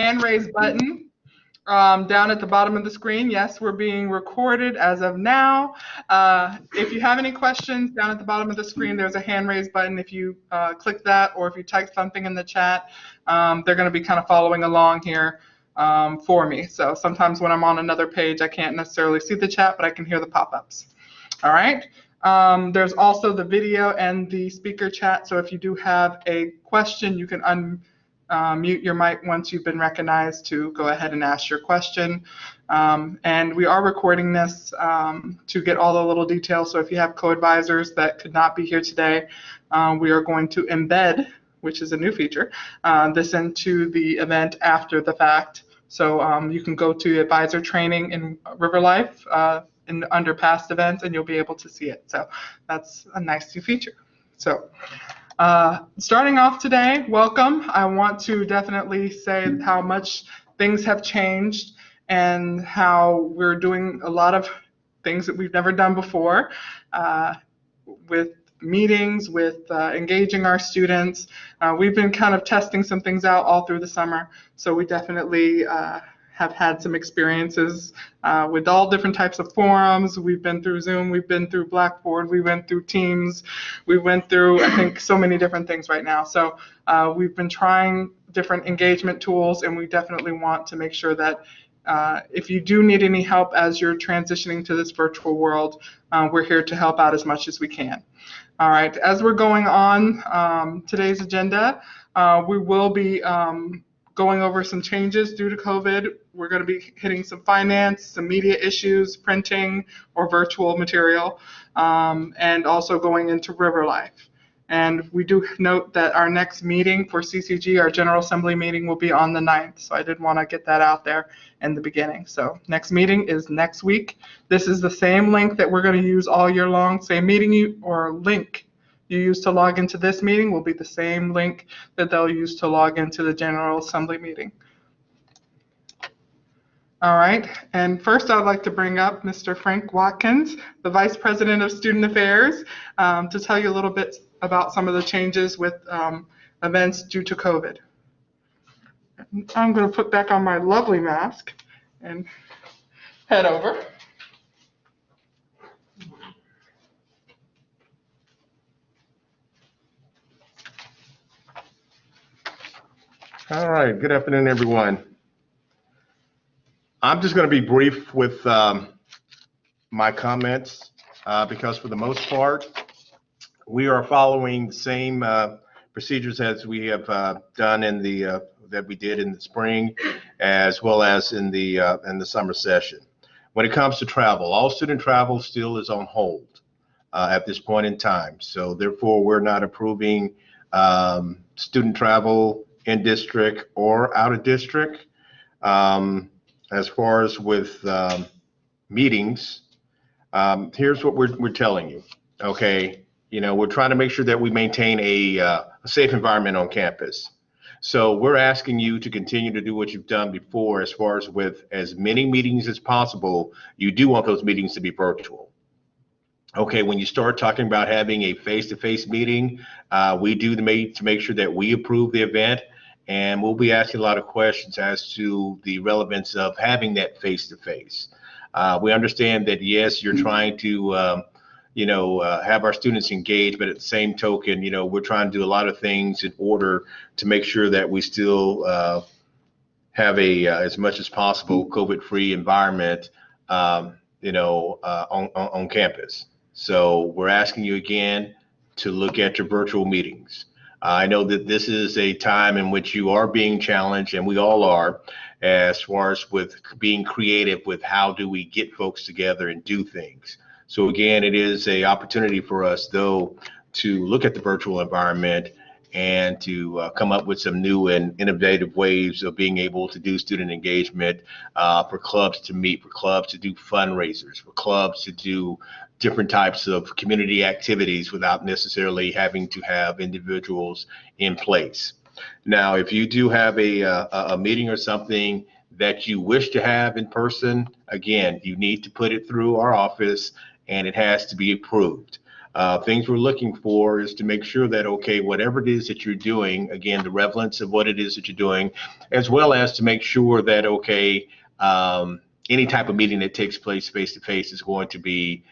Hand raise button down at the bottom of the screen. Yes, we're being recorded as of now. If you have any questions, down at the bottom of the screen, there's a hand raise button. If you click that, or if you type something in the chat, they're going to be kind of following along here for me. So sometimes when I'm on another page, I can't necessarily see the chat, but I can hear the pop-ups. All right. There's also the video and the speaker chat. So if you do have a question, you can mute your mic once you've been recognized to go ahead and ask your question. And we are recording this to get all the little details. So if you have co-advisors that could not be here today, we are going to embed, which is a new feature, this into the event after the fact. So you can go to Advisor Training in River Life under past events, and you'll be able to see it. So that's a nice new feature. So starting off today, welcome. I want to definitely say how much things have changed and how we're doing a lot of things that we've never done before with meetings, with engaging our students. We've been kind of testing some things out all through the summer, so we definitely have had some experiences with all different types of forums. We've been through Zoom, we've been through Blackboard, we went through Teams, we went through, I think, so many different things right now. So we've been trying different engagement tools, and we definitely want to make sure that if you do need any help as you're transitioning to this virtual world, we're here to help out as much as we can. All right, as we're going on today's agenda, we will be going over some changes due to COVID. We're going to be hitting some finance, some media issues, printing or virtual material, and also going into River Life. And we do note that our next meeting for CCG, our General Assembly meeting, will be on the 9th. So I did want to get that out there in the beginning. So next meeting is next week. This is the same link that we're going to use all year long. Same meeting or link you use to log into this meeting will be the same link that they'll use to log into the General Assembly meeting. All right, and first I'd like to bring up Mr. Frank Watkins, the Vice President of Student Affairs, to tell you a little bit about some of the changes with events due to COVID. I'm going to put back on my lovely mask and head over. All right, good afternoon, everyone. I'm just going to be brief with my comments because for the most part, we are following the same procedures as we have done in the that we did in the spring, as well as in the summer session. When it comes to travel, all student travel still is on hold at this point in time. So therefore, we're not approving student travel in district or out of district. As far as with meetings, here's what we're telling you. Okay, you know, we're trying to make sure that we maintain a safe environment on campus. So we're asking you to continue to do what you've done before, as far as with as many meetings as possible. You do want those meetings to be virtual. Okay, when you start talking about having a face-to-face meeting, we do to make sure that we approve the event. And we'll be asking a lot of questions as to the relevance of having that face-to-face. We understand that, yes, you're trying to, have our students engaged, but at the same token, we're trying to do a lot of things in order to make sure that we still have as much as possible COVID-free environment, on campus. So we're asking you again to look at your virtual meetings. I know that this is a time in which you are being challenged, and we all are, as far as with being creative with how do we get folks together and do things. So again, it is an opportunity for us, though, to look at the virtual environment and to come up with some new and innovative ways of being able to do student engagement, for clubs to meet, for clubs to do fundraisers, for clubs to do different types of community activities without necessarily having to have individuals in place. Now, if you do have a meeting or something that you wish to have in person, again, you need to put it through our office and it has to be approved. Things we're looking for is to make sure that, okay, whatever it is that you're doing, again, the relevance of what it is that you're doing, as well as to make sure that, okay, any type of meeting that takes place face-to-face is going to be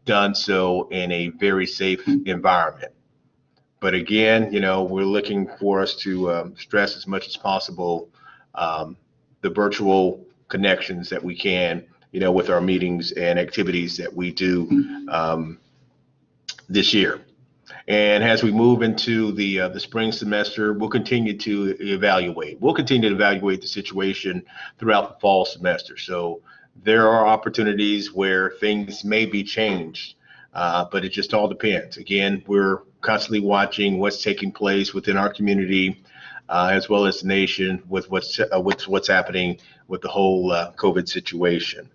done so in a very safe environment. But again, we're looking for us to stress as much as possible the virtual connections that we can, with our meetings and activities that we do this year. And as we move into the spring semester, we'll continue to evaluate. We'll continue to evaluate the situation throughout the fall semester. So there are opportunities where things may be changed, but it just all depends. Again, we're constantly watching what's taking place within our community, as well as the nation, with what's happening with the whole COVID situation.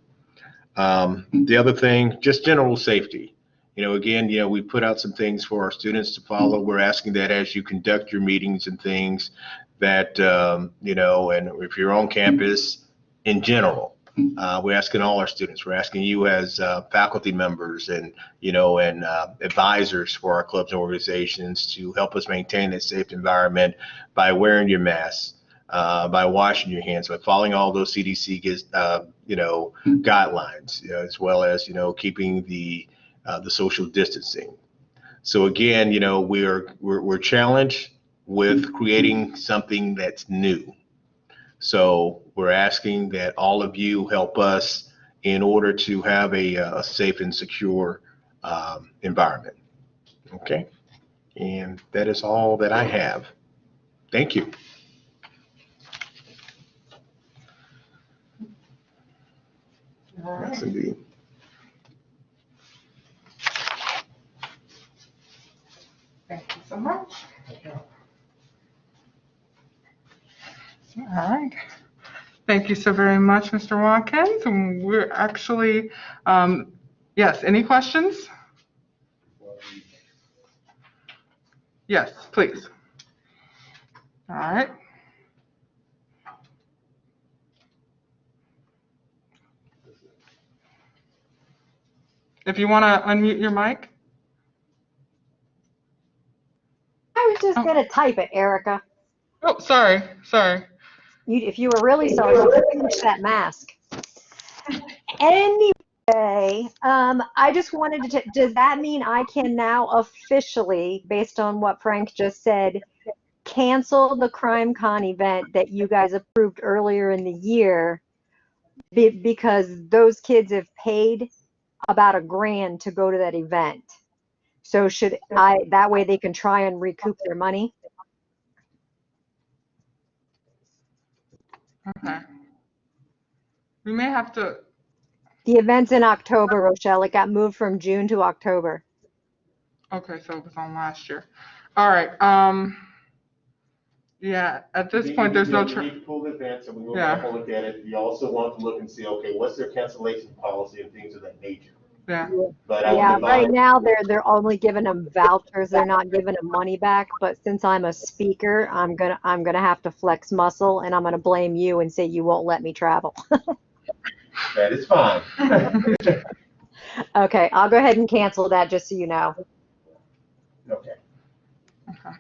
The other thing, just general safety. Again, we put out some things for our students to follow. We're asking that as you conduct your meetings and things that, and if you're on campus in general, we're asking all our students, we're asking you as faculty members and, and advisors for our clubs and organizations to help us maintain a safe environment by wearing your masks, by washing your hands, by following all those CDC guidelines, as well as, keeping the social distancing. So again, we're challenged with creating something that's new. So we're asking that all of you help us in order to have a safe and secure environment. Okay, and that is all that I have. Thank you. All right. Yes, indeed. Thank you so much. All right. Thank you so very much, Mr. Watkins. And we're actually, yes, any questions? Yes, please. All right. If you want to unmute your mic. I was just going to type it, Erica. Oh, sorry. If you were really sorry, you could finish that mask. Anyway, I just wanted to, does that mean I can now officially, based on what Frank just said, cancel the CrimeCon event that you guys approved earlier in the year because those kids have paid about $1,000 to go to that event? So should I, that way they can try and recoup their money? Okay. We may have to. The event's in October, Rochelle. It got moved from June to October. Okay, so it was on last year. All right. Yeah, at this point, there's no. Full events, and we will Yeah. have to look at it. You also want to look and see, okay, what's their cancellation policy and things of that nature. Yeah. But Yeah, right now they're only giving them vouchers. They're not giving them money back. But since I'm a speaker, I'm gonna have to flex muscle, and I'm gonna blame you and say you won't let me travel. that is fine. Okay, I'll go ahead and cancel that just so you know. Okay. Okay.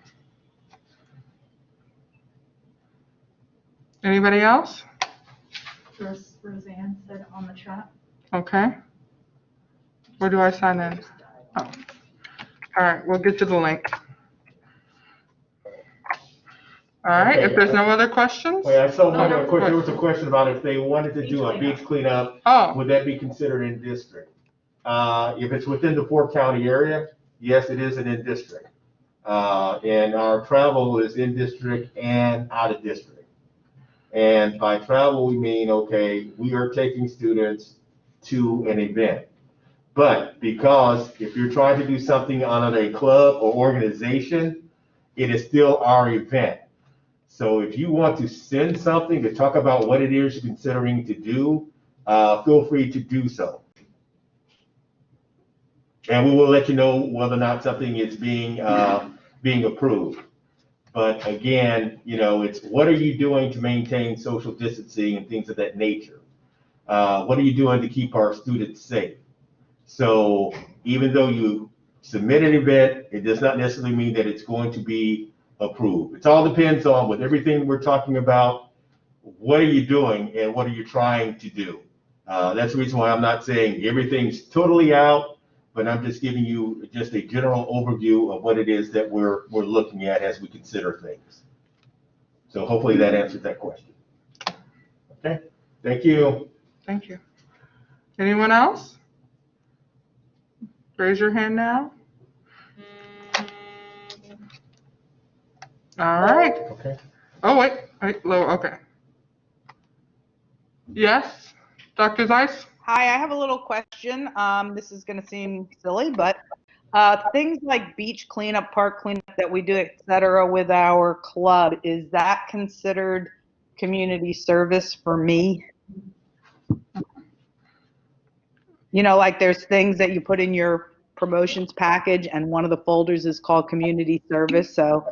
Anybody else? Roseanne said on the chat. Okay. Where do I sign in? Oh. All right, we'll get you the link. All right, Okay. if there's no other questions? Wait, I saw one No, more question. There was a question about if they wanted to do a beach cleanup, Oh, would that be considered in district? If it's within the 4-county area, yes, it is an in district. And our travel is in district and out of district. And by travel, we mean, okay, we are taking students to an event. But because if you're trying to do something on a club or organization, it is still our event. So if you want to send something to talk about what it is you're considering to do, feel free to do so. And we will let you know whether or not something is being approved. But again, it's what are you doing to maintain social distancing and things of that nature? What are you doing to keep our students safe? So even though you submit an event, it does not necessarily mean that it's going to be approved. It all depends on, with everything we're talking about, what are you doing and what are you trying to do? That's the reason why I'm not saying everything's totally out, but I'm just giving you just a general overview of what it is that we're looking at as we consider things. So hopefully that answers that question. Okay, thank you. Thank you. Anyone else? Raise your hand now. All right. Okay. Oh, wait, low, okay. Yes, Dr. Zeiss? Hi, I have a little question. This is going to seem silly, but things like beach cleanup, park cleanup that we do, et cetera, with our club, is that considered community service for me? You know, like there's things that you put in your promotions package, and one of the folders is called community service. So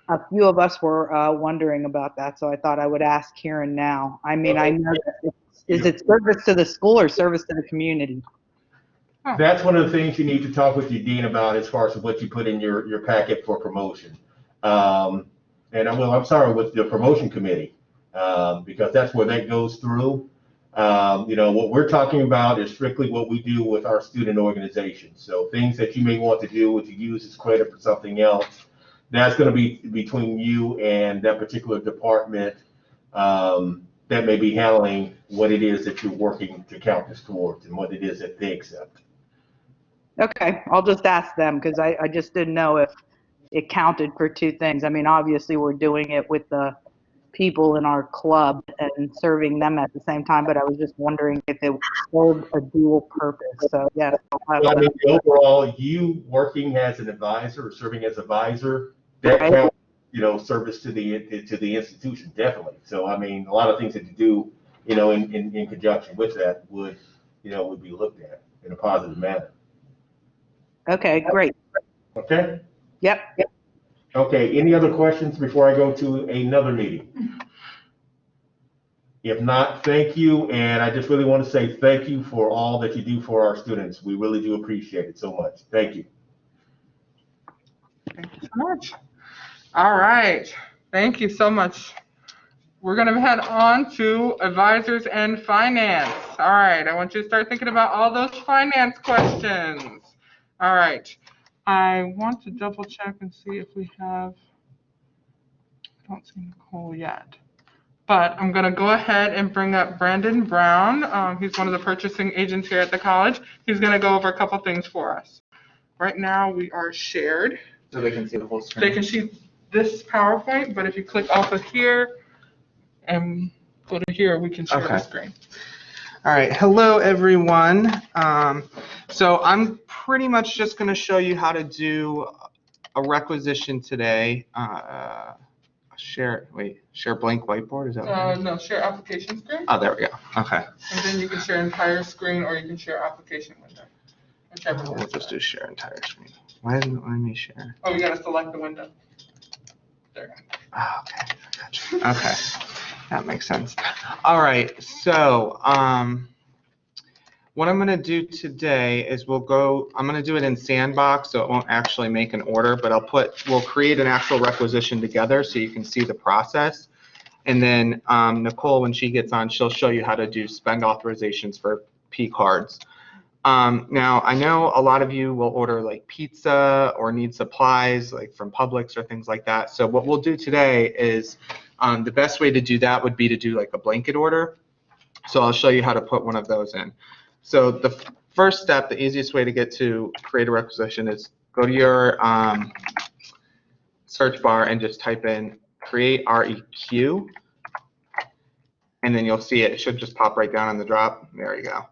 a few of us were wondering about that, so I thought I would ask here and now. I mean, I know that is it service to the school or service to the community? That's one of the things you need to talk with your dean about as far as what you put in your packet for promotion. And I'm sorry, with the promotion committee, because that's where that goes through. You know, what we're talking about is strictly what we do with our student organization. So things that you may want to do to use as credit for something else, that's going to be between you and that particular department that may be handling what it is that you're working to count this towards and what it is that they accept. Okay, I'll just ask them because I just didn't know if it counted for two things. I mean, obviously we're doing it with the people in our club and serving them at the same time, but I was just wondering if it served a dual purpose. So yeah. Well, I mean, overall, you working as an advisor or serving as advisor, that counts, you know, service to the institution, definitely. So I mean, a lot of things that you do, you know, in conjunction with that would be looked at in a positive manner. Okay, great. Okay. Yep. Okay, any other questions before I go to another meeting? If not, thank you, and I just really want to say thank you for all that you do for our students. We really do appreciate it so much. Thank you. Thank you so much. All right, thank you so much. We're going to head on to advisors and finance. All right, I want you to start thinking about all those finance questions. All right, I want to double check and see if we have, I don't see Nicole yet, but I'm going to go ahead and bring up Brandon Brown. He's one of the purchasing agents here at the college. He's going to go over a couple things for us. Right now we are shared. So they can see the whole screen. They can see this PowerPoint, but if you click off of here and go to here, we can share the screen. All right, hello everyone. So I'm pretty much just going to show you how to do a requisition today. Share blank whiteboard, is that what No, share application screen. Oh, there we go. Okay. And then you can share entire screen or you can share application window. Whichever We'll works just do best. share entire screen. Why didn't it let me share? Oh, you gotta select the window. There you go. Oh, okay, I got you. Okay, that makes sense. All right, so what I'm going to do today is I'm going to do it in Sandbox, so it won't actually make an order, but we'll create an actual requisition together so you can see the process. And then Nicole, when she gets on, she'll show you how to do spend authorizations for P cards. Now, I know a lot of you will order like pizza or need supplies like from Publix or things like that. So what we'll do today is the best way to do that would be to do like a blanket order. So I'll show you how to put one of those in. So the first step, the easiest way to get to create a requisition is go to your search bar and just type in create REQ. And then you'll see it. It should just pop right down on the drop. There you go.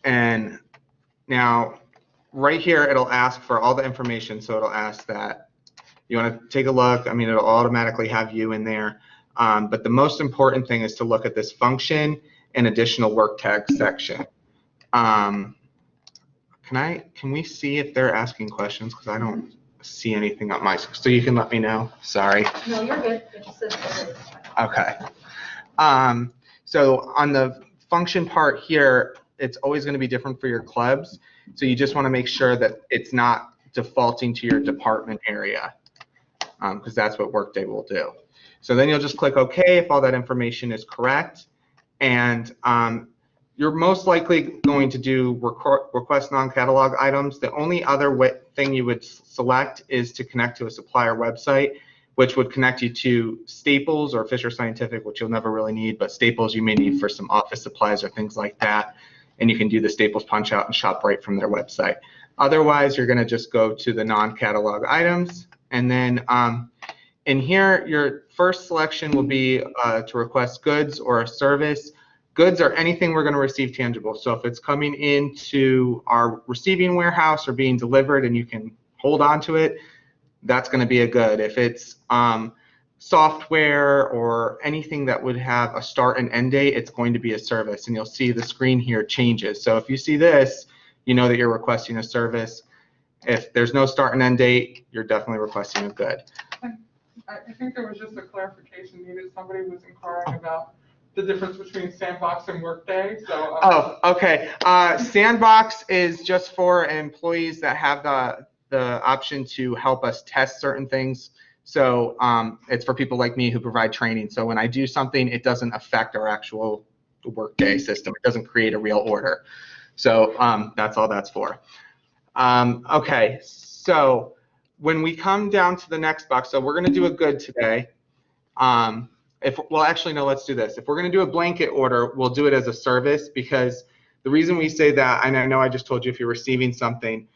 And now right here, it'll ask for all the information. So it'll ask that you want to take a look. I mean, it'll automatically have you in there. But the most important thing is to look at this function and additional work tag section. Can we see if they're asking questions? Because I don't see anything on my screen. So you can let me know. Sorry. No, you're good. It just says Okay. So on the function part here, it's always going to be different for your clubs. So you just want to make sure that it's not defaulting to your department area, because that's what Workday will do. So then you'll just click OK if all that information is correct. And you're most likely going to do request non-catalog items. The only other thing you would select is to connect to a supplier website, which would connect you to Staples or Fisher Scientific, which you'll never really need, but Staples you may need for some office supplies or things like that. And you can do the Staples punch out and shop right from their website. Otherwise, you're going to just go to the non-catalog items. And then in here, your first selection will be to request goods or a service. Goods are anything we're going to receive tangible. So if it's coming into our receiving warehouse or being delivered and you can hold on to it, that's going to be a good. If it's software or anything that would have a start and end date, it's going to be a service. And you'll see the screen here changes. So if you see this, you know that you're requesting a service. If there's no start and end date, you're definitely requesting a good. I think there was just a clarification needed. Somebody was inquiring about the difference between Sandbox and Workday. So. Oh, okay. Sandbox is just for employees that have the option to help us test certain things. So it's for people like me who provide training. So when I do something, it doesn't affect our actual Workday system. It doesn't create a real order. So that's all that's for. Okay, so when we come down to the next box, so we're going to do a good today. Well, actually, no, let's do this. If we're going to do a blanket order, we'll do it as a service, because the reason we say that, and I know I just told you if you're receiving something,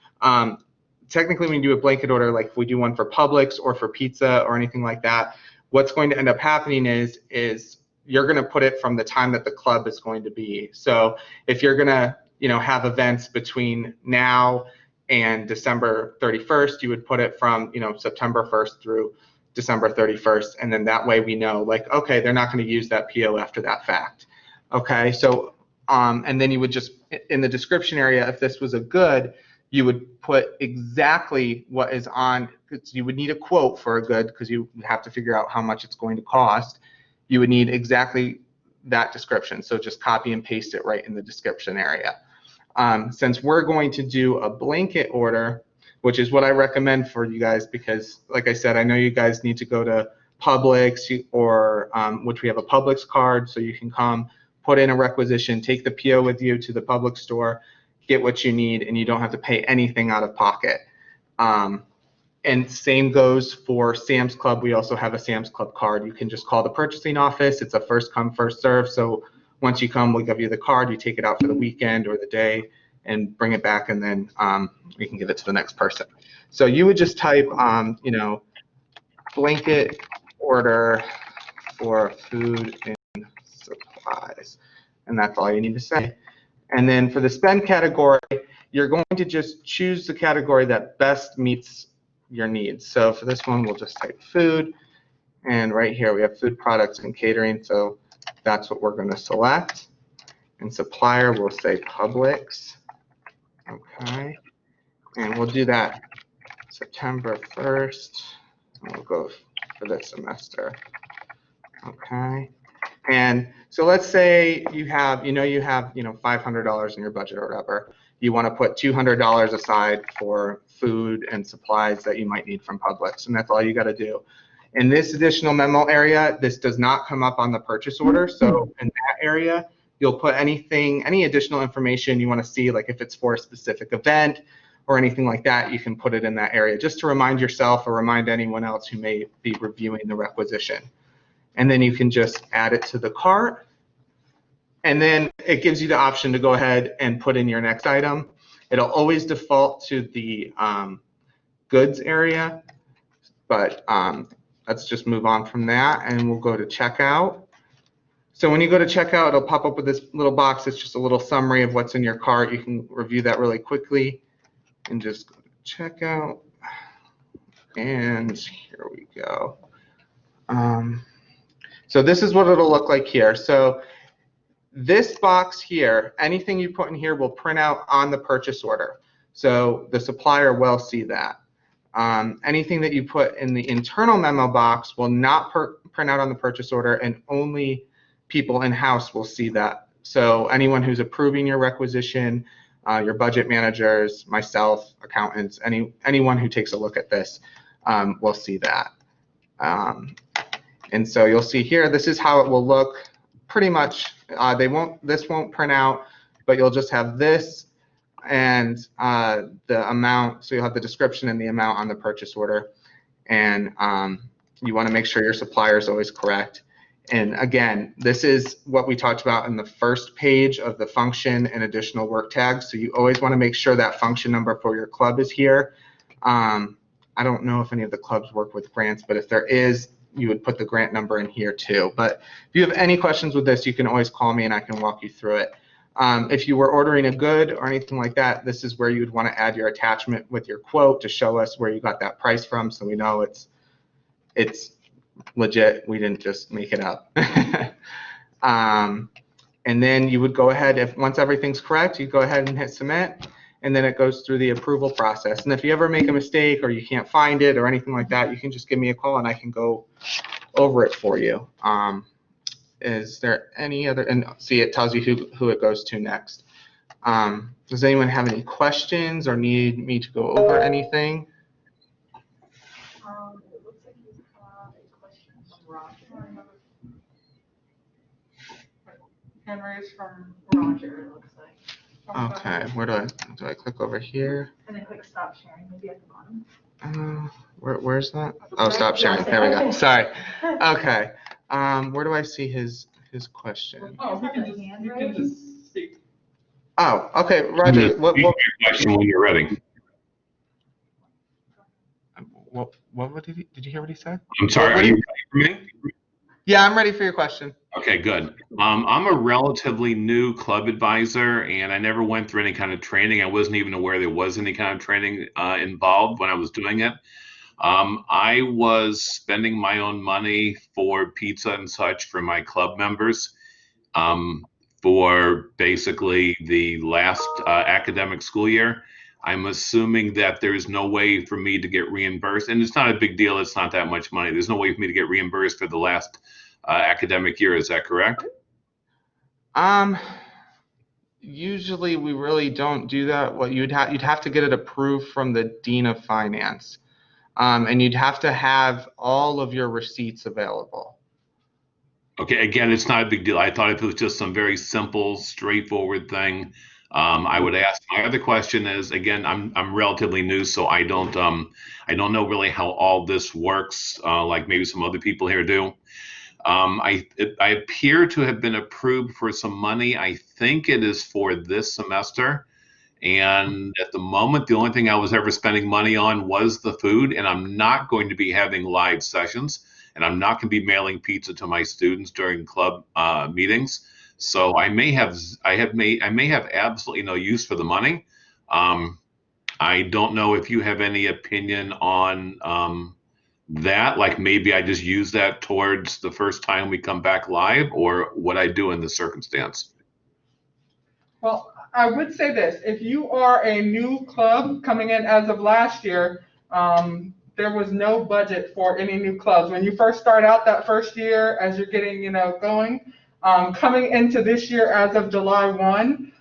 technically when you do a blanket order, like if we do one for Publix or for pizza or anything like that, what's going to end up happening is you're going to put it from the time that the club is going to be. So if you're going to, have events between now and December 31st, you would put it from, September 1st through December 31st, and then that way we know, like, okay, they're not going to use that PO after that fact. Okay, so and then you would just, in the description area, if this was a good, you would put exactly what is on, you would need a quote for a good, because you have to figure out how much it's going to cost. You would need exactly that description, so just copy and paste it right in the description area. Since we're going to do a blanket order, which is what I recommend for you guys, because like I said, I know you guys need to go to Publix, or which we have a Publix card, so you can come, put in a requisition, take the PO with you to the Publix store, get what you need, and you don't have to pay anything out of pocket. And same goes for Sam's Club. We also have a Sam's Club card. You can just call the purchasing office. It's a first come, first serve. So once you come, we'll give you the card. You take it out for the weekend or the day and bring it back, and then we can give it to the next person. So you would just type, blanket order for food and supplies, and that's all you need to say. And then for the spend category, you're going to just choose the category that best meets your needs. So for this one, we'll just type food, and right here we have food products and catering, so that's what we're going to select. And supplier, we'll say Publix. Okay, and we'll do that September 1st, and we'll go for this semester. Okay, and so let's say you have, $500 in your budget or whatever. You want to put $200 aside for food and supplies that you might need from Publix, and that's all you got to do. In this additional memo area, this does not come up on the purchase order, so in that area, you'll put any additional information you want to see, like if it's for a specific event or anything like that, you can put it in that area just to remind yourself or remind anyone else who may be reviewing the requisition. And then you can just add it to the cart, and then it gives you the option to go ahead and put in your next item. It'll always default to the goods area, but let's just move on from that, and we'll go to checkout. So when you go to checkout, it'll pop up with this little box. It's just a little summary of what's in your cart. You can review that really quickly and just go to checkout. And here we go. So this is what it'll look like here. So this box here, anything you put in here will print out on the purchase order. So the supplier will see that. Anything that you put in the internal memo box will not print out on the purchase order, and only people in-house will see that So anyone who's approving your requisition, your budget managers, myself, accountants, anyone who takes a look at this will see that. And so you'll see here, this is how it will look. Pretty much, this won't print out, but you'll just have this and the amount. So you'll have the description and the amount on the purchase order. And you want to make sure your supplier is always correct. And again, this is what we talked about in the first page of the function and additional work tags. So you always want to make sure that function number for your club is here. I don't know if any of the clubs work with grants, but if there is, you would put the grant number in here too. But if you have any questions with this, you can always call me and I can walk you through it. If you were ordering a good or anything like that, this is where you would want to add your attachment with your quote to show us where you got that price from, so we know it's legit. We didn't just make it up. And then you would go ahead, once everything's correct, you go ahead and hit submit, and then it goes through the approval process. And if you ever make a mistake or you can't find it or anything like that, you can just give me a call and I can go over it for you. Is there any other, and see, it tells you who it goes to next. Does anyone have any questions or need me to go over anything? It looks like you have a question from Roger. Hand raised from Roger, it looks like. Okay, where do I click over here? And then click stop sharing, maybe at the bottom. Where's that? Oh, stop sharing. There we go. Sorry. Okay. Where do I see his question? Oh, you can just speak. Oh, okay, Roger. What question when you're ready? Did you hear what he said? I'm sorry, are you ready for me? Yeah, I'm ready for your question. Okay, good. I'm a relatively new club advisor, and I never went through any kind of training. I wasn't even aware there was any kind of training involved when I was doing it. I was spending my own money for pizza and such for my club members for basically the last academic school year. I'm assuming that there's no way for me to get reimbursed, and it's not a big deal. It's not that much money. There's no way for me to get reimbursed for the last academic year. Is that correct? Usually we really don't do that. What you'd have to get it approved from the Dean of Finance. And you'd have to have all of your receipts available. Okay, again, it's not a big deal. I thought if it was just some very simple, straightforward thing, I would ask. My other question is, again, I'm relatively new, so I don't know really how all this works, like maybe some other people here do. I appear to have been approved for some money. I think it is for this semester. And at the moment, the only thing I was ever spending money on was the food, and I'm not going to be having live sessions, and I'm not going to be mailing pizza to my students during club meetings. So I may have absolutely no use for the money. I don't know if you have any opinion on that, like maybe I just use that towards the first time we come back live, or what I do in this circumstance. Well, I would say this, if you are a new club coming in as of last year, there was no budget for any new clubs. When you first start out that first year, as you're getting, going, coming into this year as of July 1,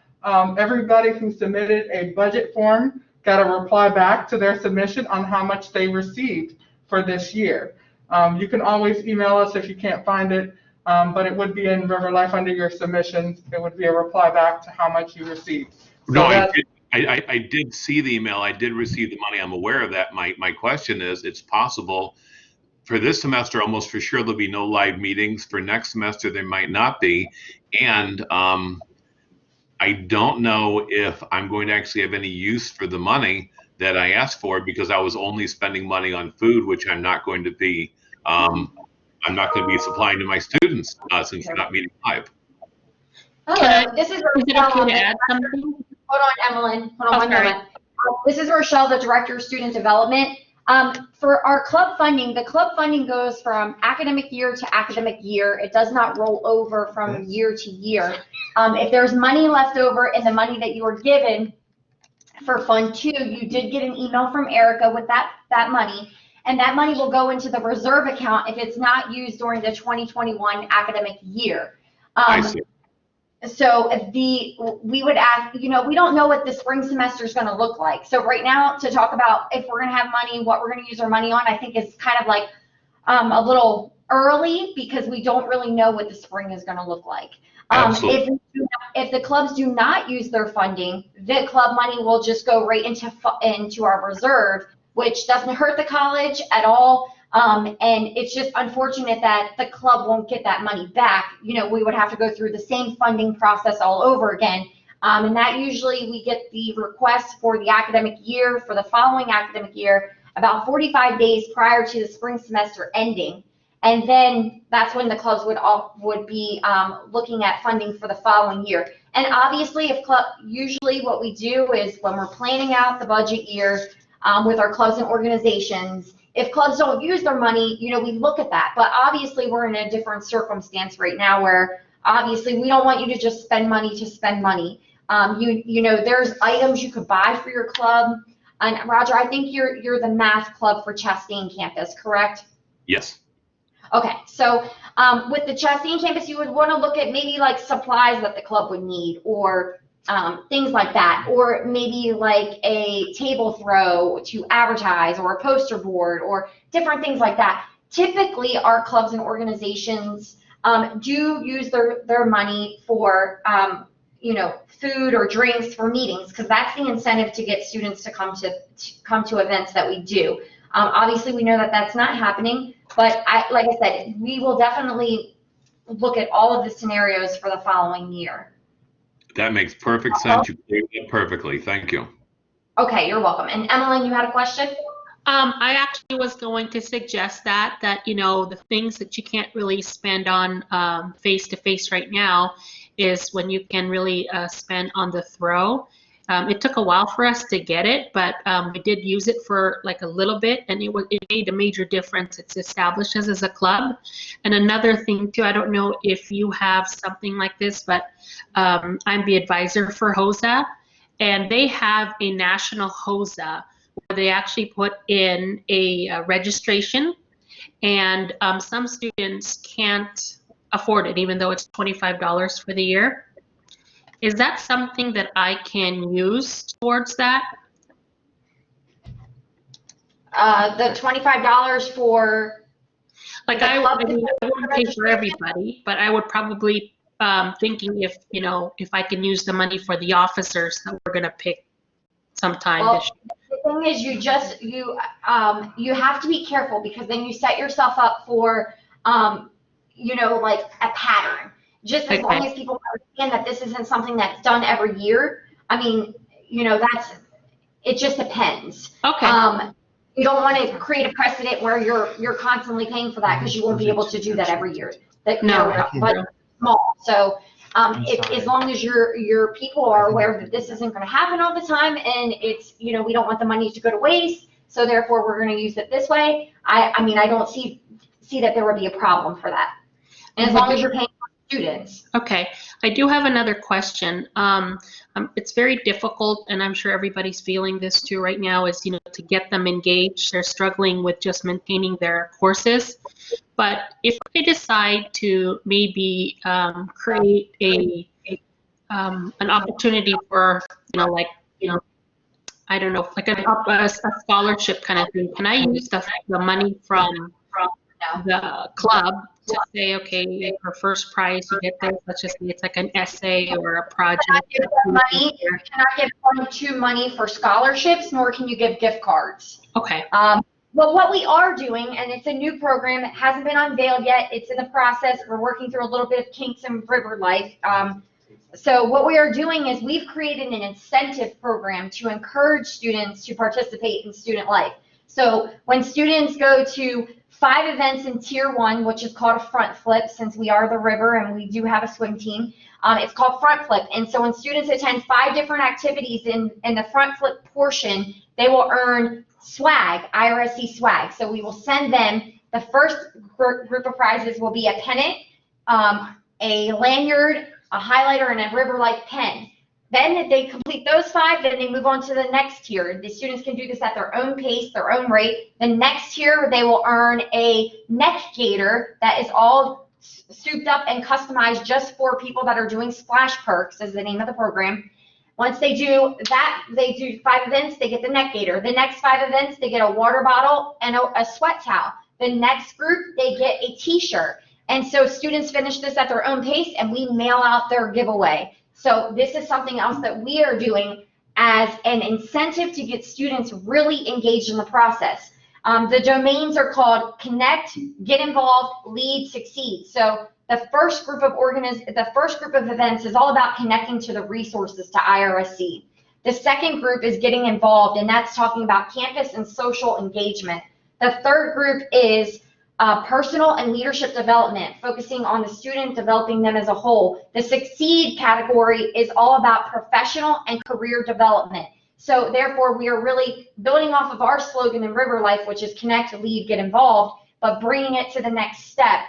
everybody who submitted a budget form got a reply back to their submission on how much they received for this year. You can always email us if you can't find it, but it would be in River Life under your submissions. It would be a reply back to how much you received. So no, I did see the email. I did receive the money. I'm aware of that. My question is, it's possible for this semester, almost for sure, there'll be no live meetings. For next semester, there might not be. And I don't know if I'm going to actually have any use for the money that I asked for, because I was only spending money on food, which I'm not going to be supplying to my students since they're not meeting live. Hello, this is Is it Rochelle. okay to add something? Hold on, Evelyn. Hold on one sorry. moment. This is Rochelle, the Director of Student Development. For our club funding, the club funding goes from academic year to academic year. It does not roll over from year to year. If there's money left over in the money that you were given for Fund 2, you did get an email from Erica with that money, and that money will go into the reserve account if it's not used during the 2021 academic year. I see. So we would ask, we don't know what the spring semester is going to look like. So right now, to talk about if we're going to have money, what we're going to use our money on, I think is kind of like a little early because we don't really know what the spring is going to look like. Absolutely. If the clubs do not use their funding, the club money will just go right into our reserve, which doesn't hurt the college at all. And it's just unfortunate that the club won't get that money back. We would have to go through the same funding process all over again. And that usually we get the request for the academic year, for the following academic year, about 45 days prior to the spring semester ending. And then that's when the clubs would be looking at funding for the following year. And obviously, usually what we do is when we're planning out the budget year with our clubs and organizations, if clubs don't use their money, we look at that. But obviously, we're in a different circumstance right now where obviously we don't want you to just spend money to spend money. There's items you could buy for your club. And Roger, I think you're the math club for Chastain campus, correct? Yes. Okay, so with the Chastain campus, you would want to look at maybe like supplies that the club would need, or things like that, or maybe like a table throw to advertise, or a poster board, or different things like that. Typically, our clubs and organizations do use their money for food or drinks for meetings, because that's the incentive to get students to come to events that we do. Obviously, we know that that's not happening, but like I said, we will definitely look at all of the scenarios for the following year. That makes perfect sense. You cleared it perfectly. Thank you. Okay, you're welcome. And Emmeline, you had a question? I actually was going to suggest that the things that you can't really spend on face-to-face right now is when you can really spend on the throw. It took a while for us to get it, but we did use it for like a little bit, and it made a major difference. It's established us as a club. And another thing too, I don't know if you have something like this, but I'm the advisor for HOSA, and they have a national HOSA where they actually put in a registration, and some students can't afford it, even though it's $25 for the year. Is that something that I can use towards that? The $25 for like I wouldn't pay for everybody, but I would probably thinking if I can use the money for the officers that we're gonna pick sometime this year. The thing is, you have to be careful, because then you set yourself up for like a pattern. Just as long as people understand that this isn't something that's done every year. I mean, it just depends. Okay. You don't want to create a precedent where you're constantly paying for that, because you won't be able to do that every year. But small. So as long as your people are aware that this isn't going to happen all the time, and it's we don't want the money to go to waste, so therefore we're going to use it this way. I mean, I don't see that there would be a problem for that, and as long as you're paying students. Okay, I do have another question. It's very difficult, and I'm sure everybody's feeling this too right now, is to get them engaged. They're struggling with just maintaining their courses. But if they decide to maybe create an opportunity for I don't know, like a scholarship kind of thing, can I use the money from the club to say, okay, for first prize you get this, let's just say it's like an essay or a project? You cannot give money for scholarships, nor can you give gift cards. Okay. Well, what we are doing, and it's a new program, it hasn't been unveiled yet, it's in the process, we're working through a little bit of kinks in River Life. So what we are doing is we've created an incentive program to encourage students to participate in student life. So when students go to 5 events in Tier 1, which is called a front flip, since we are the River and we do have a swim team, it's called front flip. And so when students attend 5 different activities in the front flip portion, they will earn swag, IRSC swag. So we will send them, the first group of prizes will be a pennant, a lanyard, a highlighter, and a River Life pen. Then if they complete those 5, then they move on to the next tier. The students can do this at their own pace, their own rate. The next tier, they will earn a neck gaiter that is all souped up and customized just for people that are doing Splash Perks, is the name of the program. Once they do that, they do 5 events, they get the neck gaiter. The next 5 events, they get a water bottle and a sweat towel. The next group, they get a t-shirt. And so students finish this at their own pace, and we mail out their giveaway. So this is something else that we are doing as an incentive to get students really engaged in the process. The domains are called Connect, Get Involved, Lead, Succeed. So the first group of events is all about connecting to the resources to IRSC. The second group is getting involved, and that's talking about campus and social engagement. The third group is personal and leadership development, focusing on the student, developing them as a whole. The Succeed category is all about professional and career development. So therefore, we are really building off of our slogan in River Life, which is Connect, Lead, Get Involved, but bringing it to the next step.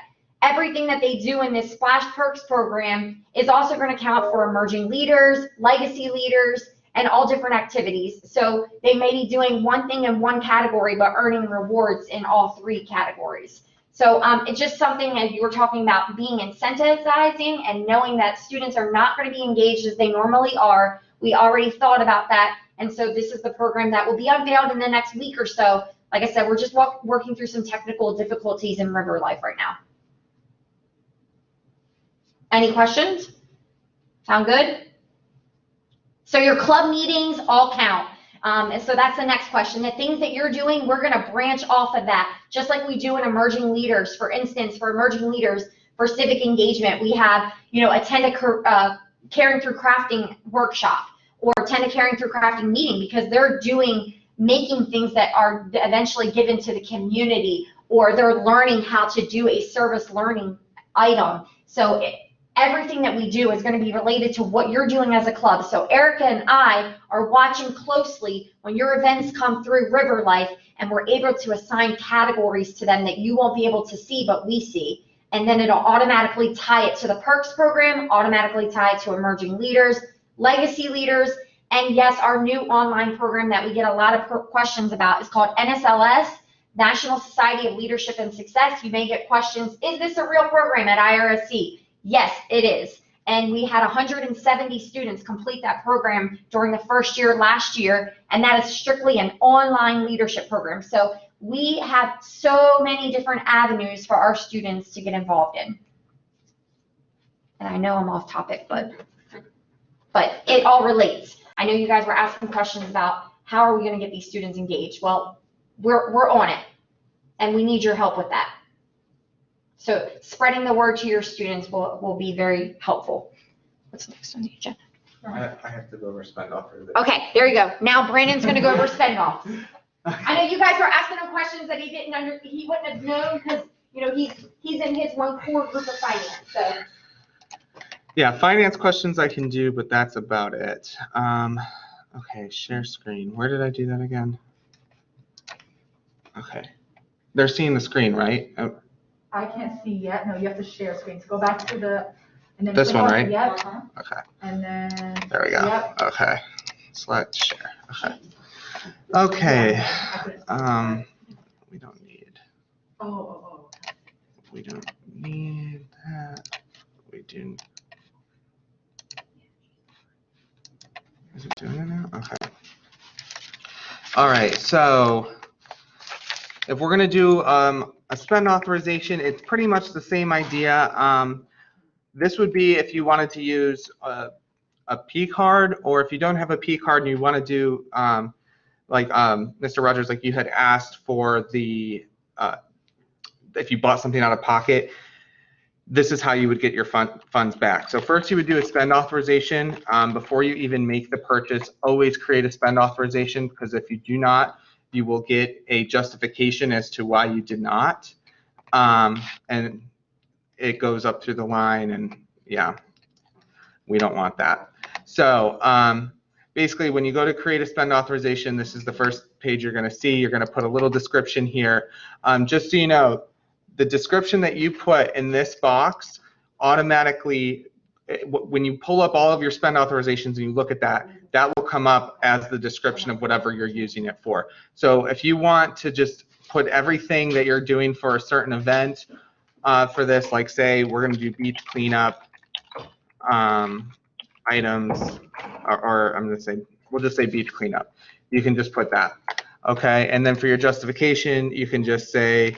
Everything that they do in this Splash Perks program is also going to count for emerging leaders, legacy leaders, and all different activities. So they may be doing one thing in one category, but earning rewards in all 3 categories. So it's just something, as you were talking about, being incentivizing and knowing that students are not going to be engaged as they normally are. We already thought about that. And so this is the program that will be unveiled in the next week or so. Like I said, we're just working through some technical difficulties in River Life right now. Any questions? Sound good? So your club meetings all count. And so that's the next question. The things that you're doing, we're going to branch off of that, just like we do in emerging leaders. For instance, for emerging leaders, for civic engagement, we have, attend a Caring Through Crafting workshop, or attend a Caring Through Crafting meeting, because they're making things that are eventually given to the community, or they're learning how to do a service learning item. So everything that we do is going to be related to what you're doing as a club. So Erica and I are watching closely when your events come through River Life, and we're able to assign categories to them that you won't be able to see, but we see. And then it'll automatically tie it to the Perks program, automatically tie it to emerging leaders, legacy leaders, and yes, our new online program that we get a lot of questions about is called NSLS, National Society of Leadership and Success. You may get questions, is this a real program at IRSC? Yes, it is. And we had 170 students complete that program during the first year last year, and that is strictly an online leadership program. So we have so many different avenues for our students to get involved in. And I know I'm off topic, but it all relates. I know you guys were asking questions about how are we going to get these students engaged. Well, we're on it, and we need your help with that. So spreading the word to your students will be very helpful. What's next on the agenda? I have to go over spend off. Okay, there you go. Now Brandon's going to go over spend off. I know you guys were asking him questions that he wouldn't have known, because he's in his one core group of finance. So. Yeah, finance questions I can do, but that's about it. Okay, share screen. Where did I do that again? Okay. They're seeing the screen, right? I can't see yet. No, you have to share screen. So go back to the. And then this one, right? Yep. Okay. And then. There we go. Yep. Okay. Select share. Okay. Okay. We don't need. Oh. We don't need that. We do. Is it doing it now? Okay. All right. So if we're going to do a spend authorization, it's pretty much the same idea. This would be if you wanted to use a P card, or if you don't have a P card and you want to do like Mr. Rogers, like you had asked for the if you bought something out of pocket, this is how you would get your funds back. So first you would do a spend authorization. Before you even make the purchase, always create a spend authorization, because if you do not, you will get a justification as to why you did not. And it goes up through the line, and yeah, we don't want that. So basically, when you go to create a spend authorization, this is the first page you're going to see. You're going to put a little description here. Just so you know, the description that you put in this box automatically, when you pull up all of your spend authorizations and you look at that, that will come up as the description of whatever you're using it for. So if you want to just put everything that you're doing for a certain event for this, like say we're going to do beach cleanup items, or I'm going to say, we'll just say beach cleanup. You can just put that. Okay, and then for your justification, you can just say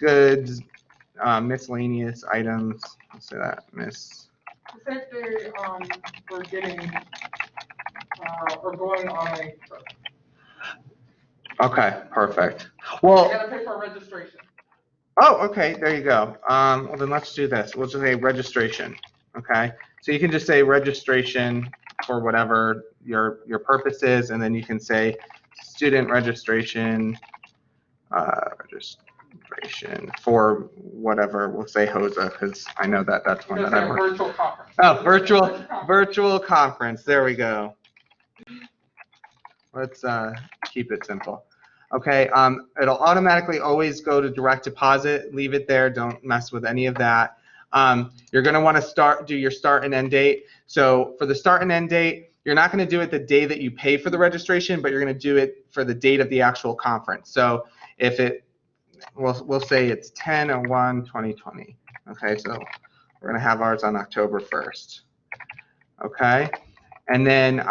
goods, miscellaneous items. Let's say that, Say they were getting or going on a trip. Okay, perfect. You Well, gotta pay for registration. oh, okay, there you go. Well, then let's do this. We'll just say registration, okay? So you can just say registration for whatever your purpose is, and then you can say student registration, registration for whatever. We'll say HOSA, because I know that that's one that I work. Virtual conference. Oh, virtual conference. There we go. Let's keep it simple. Okay, it'll automatically always go to direct deposit. Leave it there. Don't mess with any of that. You're going to want to do your start and end date. So for the start and end date, you're not going to do it the day that you pay for the registration, but you're going to do it for the date of the actual conference. So if we'll say it's 10/01/2020. Okay, so we're going to have ours on October 1st. Okay. And then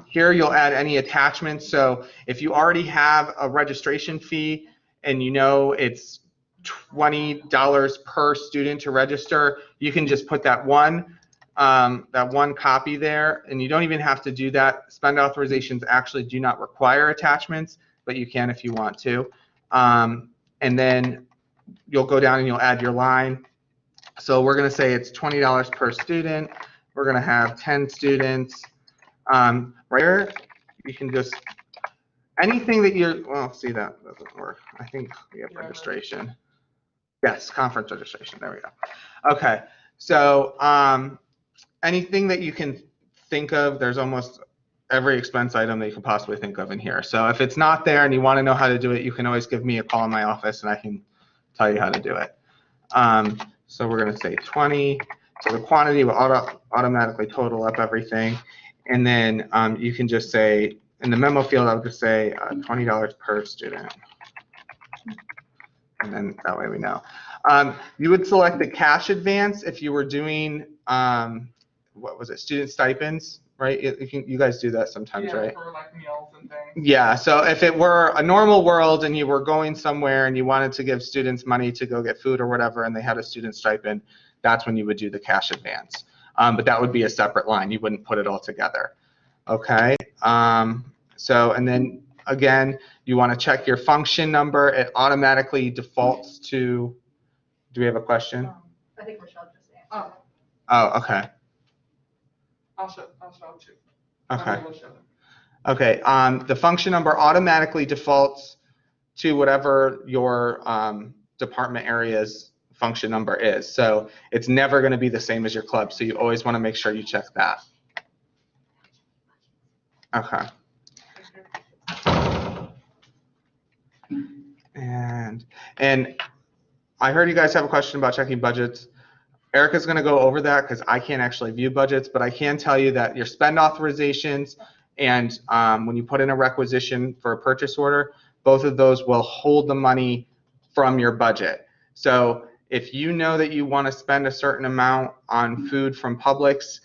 here you'll add any attachments. So if you already have a registration fee and you know it's $20 per student to register, you can just put that one copy there, and you don't even have to do that. Spend authorizations actually do not require attachments, but you can if you want to. And then you'll go down and you'll add your line. So we're going to say it's $20 per student. We're going to have 10 students. Right here, you can just, anything that well, see, that doesn't work. I think we have registration. Yes, conference registration, there we go. Okay, so anything that you can think of, there's almost every expense item that you can possibly think of in here. So if it's not there and you want to know how to do it, you can always give me a call in my office and I can tell you how to do it. So we're going to say 20. So the quantity will automatically total up everything. And then you can just say, in the memo field, I'll just say $20 per student. And then that way we know. You would select the cash advance if you were doing, what was it, student stipends, right? You guys do that sometimes, Yeah, right? for like meals and things. Yeah, so if it were a normal world and you were going somewhere and you wanted to give students money to go get food or whatever and they had a student stipend, that's when you would do the cash advance. But that would be a separate line. You wouldn't put it all together. Okay, so, and then again, you want to check your function number. It automatically defaults to, do we have a question? I think Rochelle just answered. Oh, okay. I'll show too. Okay. We'll show them. Okay, the function number automatically defaults to whatever your department area's function number is. So it's never going to be the same as your club. So you always want to make sure you check that. Okay. And I heard you guys have a question about checking budgets. Erica's going to go over that because I can't actually view budgets, but I can tell you that your spend authorizations and when you put in a requisition for a purchase order, both of those will hold the money from your budget. So if you know that you want to spend a certain amount on food from Publix,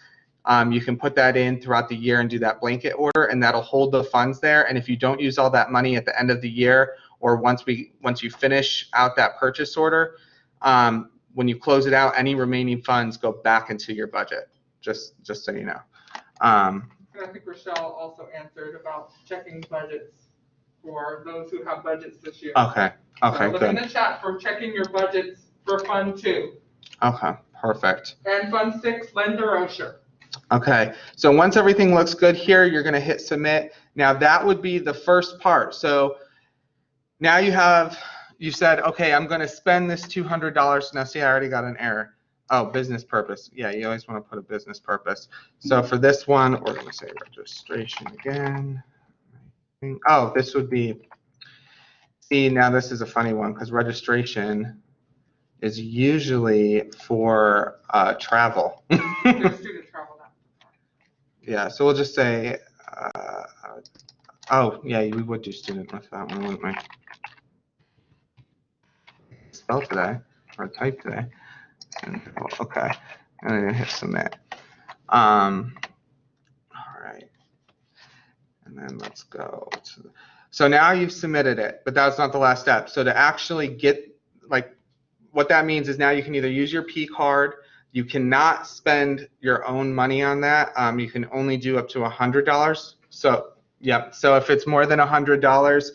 you can put that in throughout the year and do that blanket order, and that'll hold the funds there. And if you don't use all that money at the end of the year, or once you finish out that purchase order, when you close it out, any remaining funds go back into your budget. Just so you know. And I think Rochelle also answered about checking budgets for those who have budgets this year. Okay. Okay. So look in the chat for checking your budgets for Fund 2. Okay. Perfect. And Fund 6, Lender Osher. Okay, so once everything looks good here, you're going to hit submit. Now that would be the first part. So now you said, okay, I'm going to spend this $200. Now see, I already got an error. Oh, business purpose. Yeah, you always want to put a business purpose. So for this one, we're going to say registration again. Oh, this would be, see, now this is a funny one because registration is usually for travel. Student travel. Yeah, so we'll just say, oh, yeah, we would do student with that one, wouldn't we? Spell today, or type today. Okay, and then hit submit. All right, and then let's go to so now you've submitted it, but that's not the last step. So to actually get, like, what that means is now you can either use your P card. You cannot spend your own money on that. You can only do up to $100. So, yep. So if it's more than $100,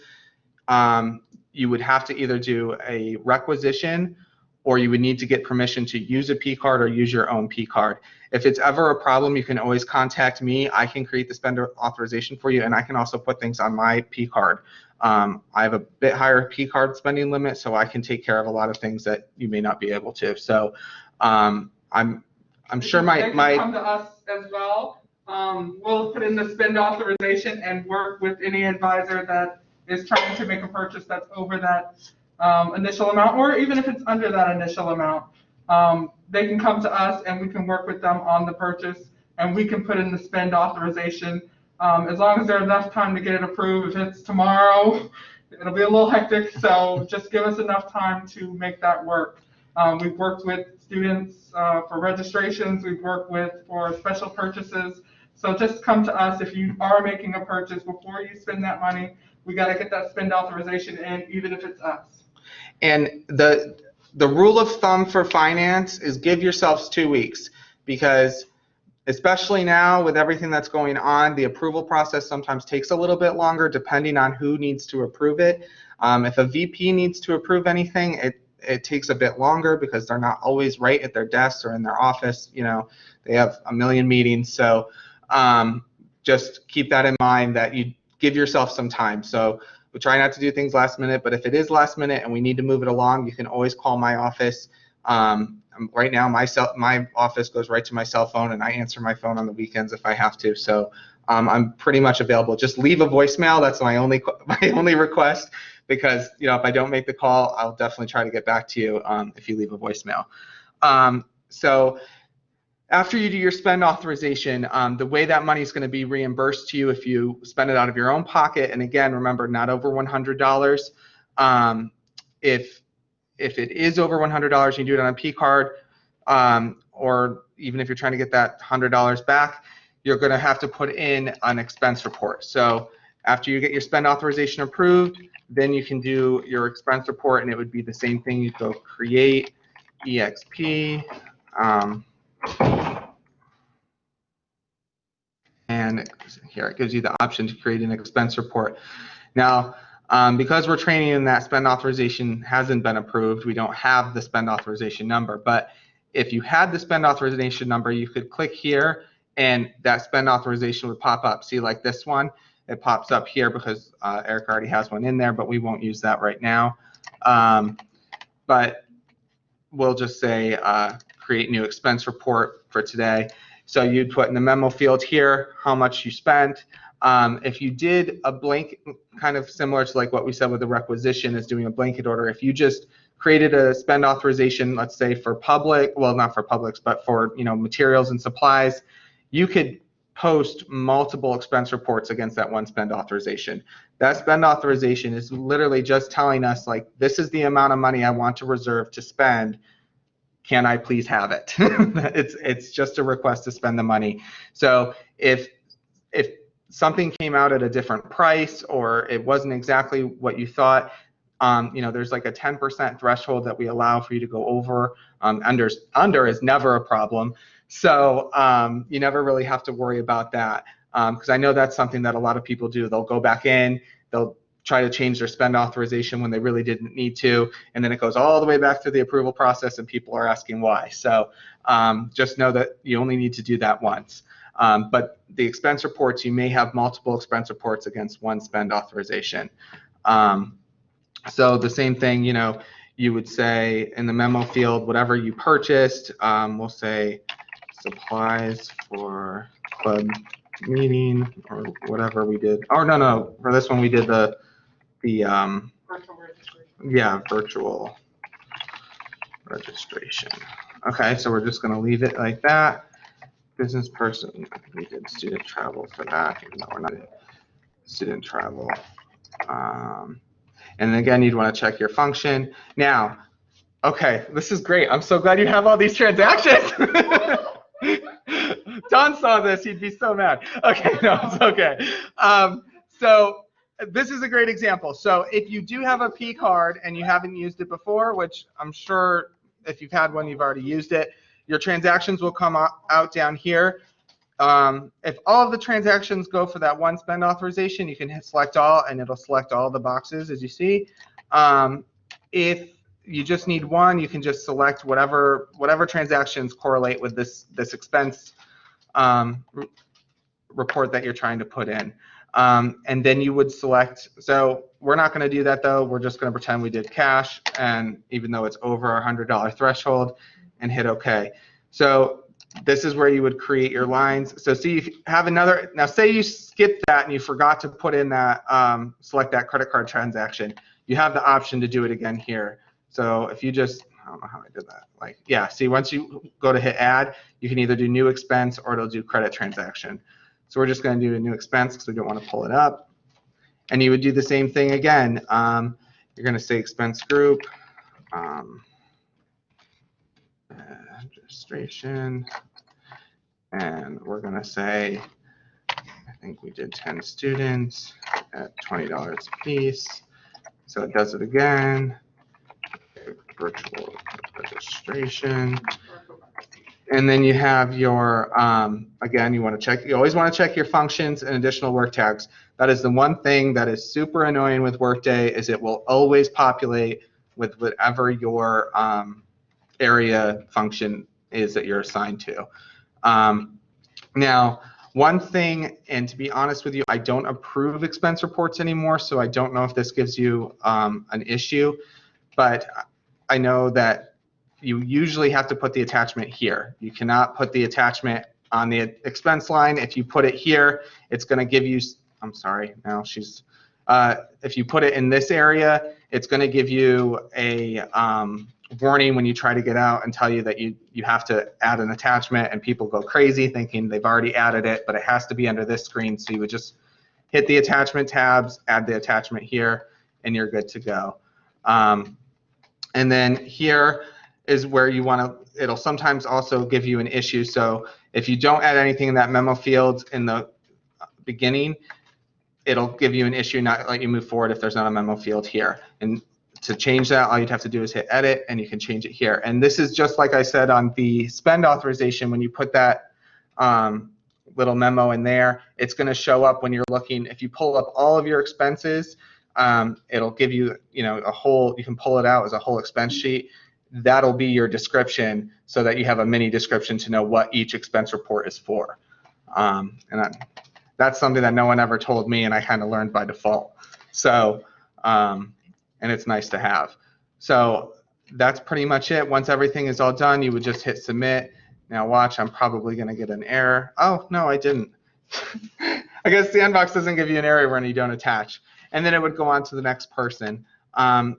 you would have to either do a requisition, or you would need to get permission to use a P card or use your own P card. If it's ever a problem, you can always contact me. I can create the spend authorization for you, and I can also put things on my P card. I have a bit higher P card spending limit, so I can take care of a lot of things that you may not be able to. So I'm sure They can my come to us as well. We'll put in the spend authorization and work with any advisor that is trying to make a purchase that's over that initial amount, or even if it's under that initial amount. They can come to us and we can work with them on the purchase, and we can put in the spend authorization. As long as there's enough time to get it approved. If it's tomorrow, it'll be a little hectic, so just give us enough time to make that work. We've worked with students for registrations, we've worked with for special purchases. So just come to us if you are making a purchase. Before you spend that money, we got to get that spend authorization in, even if it's us. And the rule of thumb for finance is give yourselves 2 weeks, because especially now with everything that's going on, the approval process sometimes takes a little bit longer depending on who needs to approve it. If a VP needs to approve anything, it takes a bit longer because they're not always right at their desks or in their office. You know, they have a million meetings. So just keep that in mind, that you give yourself some time. So we try not to do things last minute, but if it is last minute and we need to move it along, you can always call my office. Right now, my office goes right to my cell phone, and I answer my phone on the weekends if I have to. So I'm pretty much available. Just leave a voicemail. That's my only request, because if I don't make the call, I'll definitely try to get back to you if you leave a voicemail. So after you do your spend authorization, the way that money is going to be reimbursed to you if you spend it out of your own pocket, and again, remember, not over $100. If it is over $100, you do it on a P card, or even if you're trying to get that $100 back, you're going to have to put in an expense report. So after you get your spend authorization approved, then you can do your expense report, and it would be the same thing. You go create EXP, and here it gives you the option to create an expense report. Now, because we're training and that spend authorization hasn't been approved, we don't have the spend authorization number. But if you had the spend authorization number, you could click here and that spend authorization would pop up. See, like this one, it pops up here because Eric already has one in there, but we won't use that right now. But we'll just say create new expense report for today. So you'd put in the memo field here how much you spent. If you did a blank, kind of similar to like what we said with the requisition, is doing a blanket order. If you just created a spend authorization, let's say for public, well, not for Publix, but for materials and supplies, you could post multiple expense reports against that one spend authorization. That spend authorization is literally just telling us, like, this is the amount of money I want to reserve to spend. Can I please have it? It's just a request to spend the money. So if something came out at a different price, or it wasn't exactly what you thought, there's like a 10% threshold that we allow for you to go over. Under is never a problem. So you never really have to worry about that, because I know that's something that a lot of people do. They'll go back in, they'll try to change their spend authorization when they really didn't need to, and then it goes all the way back to the approval process and people are asking why. So just know that you only need to do that once. But the expense reports, you may have multiple expense reports against one spend authorization. So the same thing, you would say in the memo field, whatever you purchased, we'll say supplies for club meeting, or whatever we did. Oh, no, for this one we did the Virtual registration. yeah, virtual registration. Okay, so we're just going to leave it like that. Business person, I think we did student travel for that, even though we're not student travel. And again, you'd want to check your function. Now, Okay, this is great. I'm so glad you have all these transactions. Don saw this, he'd be so mad. Okay, no, it's okay. So this is a great example. So if you do have a P card and you haven't used it before, which I'm sure if you've had one, you've already used it, your transactions will come out down here. If all of the transactions go for that one spend authorization, you can hit select all and it'll select all the boxes as you see. If you just need one, you can just select whatever transactions correlate with this expense report that you're trying to put in. And then you would select, so we're not going to do that though, we're just going to pretend we did cash, and even though it's over our $100 threshold, and hit OK. So this is where you would create your lines. So see if you have another, now say you skipped that and you forgot to put in that, select that credit card transaction, you have the option to do it again here. So if you just, I don't know how I did that, like, yeah, see once you go to hit add, you can either do new expense or it'll do credit transaction. So we're just going to do a new expense because we don't want to pull it up. And you would do the same thing again. You're going to say expense group, registration, and we're going to say, I think we did 10 students at $20 a piece. So it does it again. Virtual registration. And then you have your, again, you want to check, you always want to check your functions and additional work tags. That is the one thing that is super annoying with Workday, is it will always populate with whatever your area function is that you're assigned to. Now, one thing, and to be honest with you, I don't approve expense reports anymore, so I don't know if this gives you an issue, but I know that you usually have to put the attachment here. You cannot put the attachment on the expense line. If you put it here, it's going to give you, I'm sorry, now she's, if you put it in this area, it's going to give you a warning when you try to get out and tell you that you have to add an attachment, and people go crazy thinking they've already added it, but it has to be under this screen. So you would just hit the attachment tabs, add the attachment here, and you're good to go. And then here is where you want to, it'll sometimes also give you an issue. So if you don't add anything in that memo field in the beginning, it'll give you an issue, not let you move forward if there's not a memo field here. And to change that, all you'd have to do is hit edit, and you can change it here. And this is just like I said on the spend authorization, when you put that little memo in there, it's going to show up when you're looking. If you pull up all of your expenses, it'll give you, a whole, you can pull it out as a whole expense sheet. That'll be your description, so that you have a mini description to know what each expense report is for. That's something that no one ever told me, and I kind of learned by default. So, and it's nice to have. So that's pretty much it. Once everything is all done, you would just hit submit. Now watch, I'm probably going to get an error. Oh, no, I didn't. I guess Sandbox doesn't give you an error when you don't attach. And then it would go on to the next person. And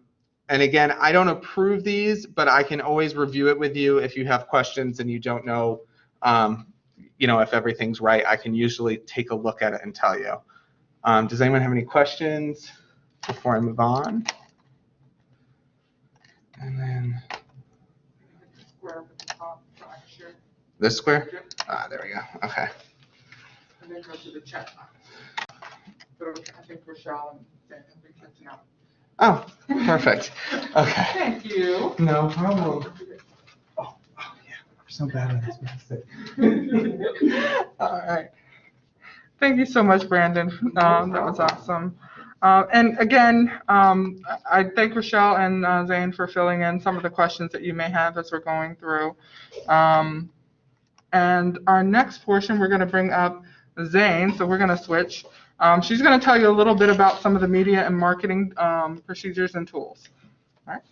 again, I don't approve these, but I can always review it with you if you have questions and you don't know, if everything's right. I can usually take a look at it and tell you. Does anyone have any questions before I move on? And then this square? Ah, there we go. Okay. And then go to the chat box. So I think Rochelle and Dan have been catching up. Oh, perfect. Okay. Thank you. No problem. Oh yeah, we're so bad at this. All right. Thank you so much, Brandon. That was awesome. And again, I thank Rochelle and Zane for filling in some of the questions that you may have as we're going through. And our next portion, we're going to bring up Zane, so we're going to switch. She's going to tell you a little bit about some of the media and marketing procedures and tools. All right.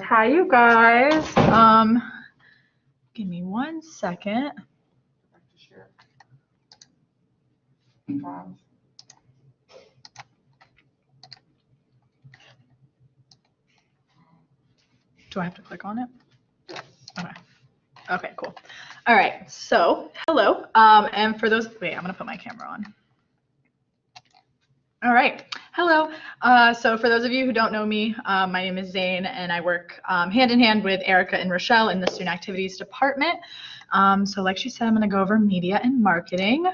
Hi, you guys. Give me 1 second. Do I have to click on it? Okay. Okay, cool. All right. So, hello. And for those, wait, I'm going to put my camera on. All right. Hello. So for those of you who don't know me, my name is Zane, and I work hand in hand with Erica and Rochelle in the Student Activities Department. So like she said, I'm going to go over media and marketing.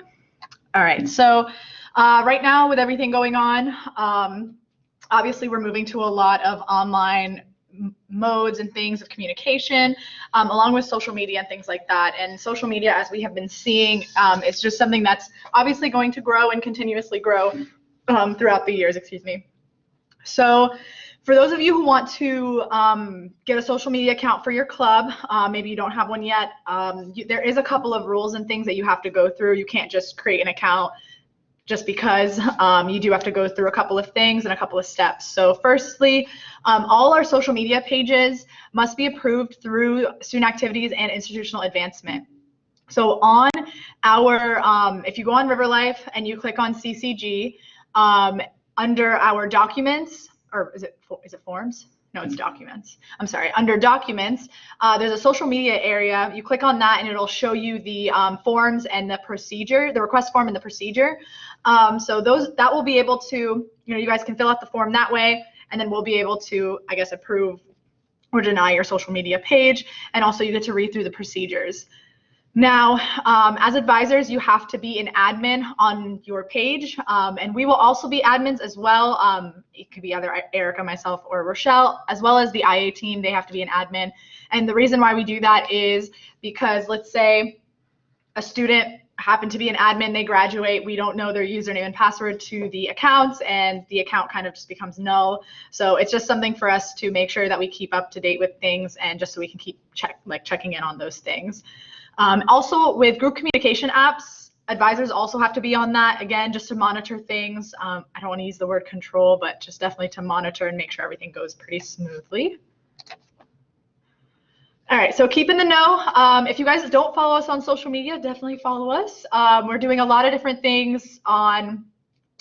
All right. So right now with everything going on, obviously we're moving to a lot of online modes and things of communication, along with social media and things like that. And social media, as we have been seeing, it's just something that's obviously going to grow and continuously grow throughout the years, excuse me. So for those of you who want to get a social media account for your club, maybe you don't have one yet, there is a couple of rules and things that you have to go through. You can't just create an account just because. You do have to go through a couple of things and a couple of steps. So firstly, all our social media pages must be approved through student activities and institutional advancement. So on our, if you go on River Life and you click on CCG, under our documents, or is it forms? No, it's documents. I'm sorry. Under documents, there's a social media area. You click on that and it'll show you the forms and the procedure, the request form and the procedure. So that will be able to, you guys can fill out the form that way, and then we'll be able to, I guess, approve or deny your social media page. And also you get to read through the procedures. Now, as advisors, you have to be an admin on your page, and we will also be admins as well. It could be either Erica, myself, or Rochelle, as well as the IA team. They have to be an admin. And the reason why we do that is because, let's say a student happened to be an admin, they graduate, we don't know their username and password to the accounts, and the account kind of just becomes null. So it's just something for us to make sure that we keep up to date with things, and just so we can keep checking in on those things. Also, with group communication apps, advisors also have to be on that, again, just to monitor things. I don't want to use the word control, but just definitely to monitor and make sure everything goes pretty smoothly. All right, so keep in the know. If you guys don't follow us on social media, definitely follow us. We're doing a lot of different things on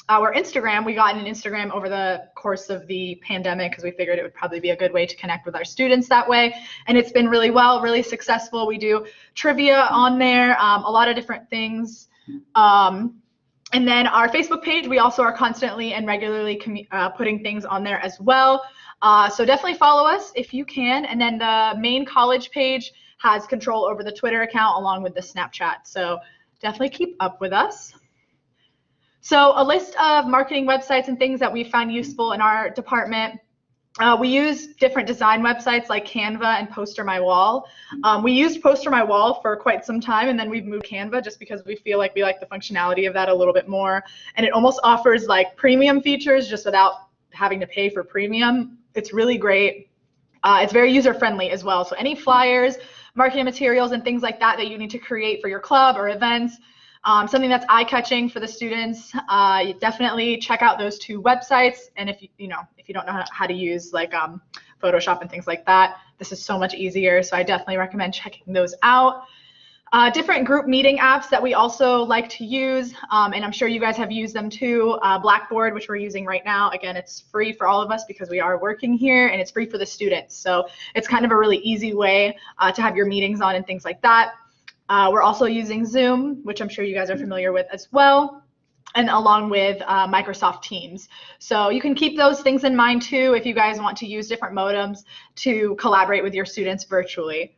our Instagram. We got an Instagram over the course of the pandemic because we figured it would probably be a good way to connect with our students that way. And it's been really successful. We do trivia on there, a lot of different things. And then our Facebook page, we also are constantly and regularly putting things on there as well. So definitely follow us if you can. And then the main college page has control over the Twitter account along with the Snapchat. So definitely keep up with us. So a list of marketing websites and things that we found useful in our department. We use different design websites like Canva and Poster My Wall. We used Poster My Wall for quite some time, and then we've moved Canva just because we feel like we like the functionality of that a little bit more. And it almost offers like premium features just without having to pay for premium. It's really great. It's very user-friendly as well. So any flyers, marketing materials, and things like that that you need to create for your club or events, something that's eye-catching for the students, you definitely check out those two websites. And if you don't know how to use like Photoshop and things like that, this is so much easier. So I definitely recommend checking those out. Different group meeting apps that we also like to use, and I'm sure you guys have used them too. Blackboard, which we're using right now. Again, it's free for all of us because we are working here, and it's free for the students. So it's kind of a really easy way to have your meetings on and things like that. We're also using Zoom, which I'm sure you guys are familiar with as well, and along with Microsoft Teams. So you can keep those things in mind too if you guys want to use different modems to collaborate with your students virtually.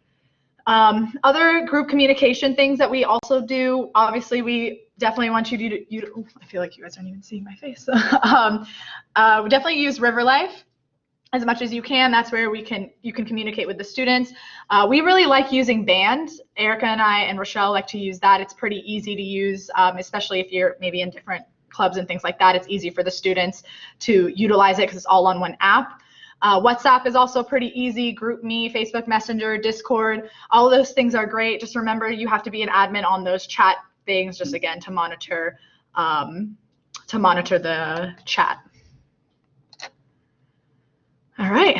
Other group communication things that we also do, obviously we definitely want you to I feel like you guys aren't even seeing my face. We definitely use River Life as much as you can. That's where you can communicate with the students. We really like using Band. Erica and I and Rochelle like to use that. It's pretty easy to use, especially if you're maybe in different clubs and things like that. It's easy for the students to utilize it because it's all on one app. WhatsApp is also pretty easy. GroupMe, Facebook Messenger, Discord, all of those things are great. Just remember you have to be an admin on those chat things, just again to monitor the chat. All right,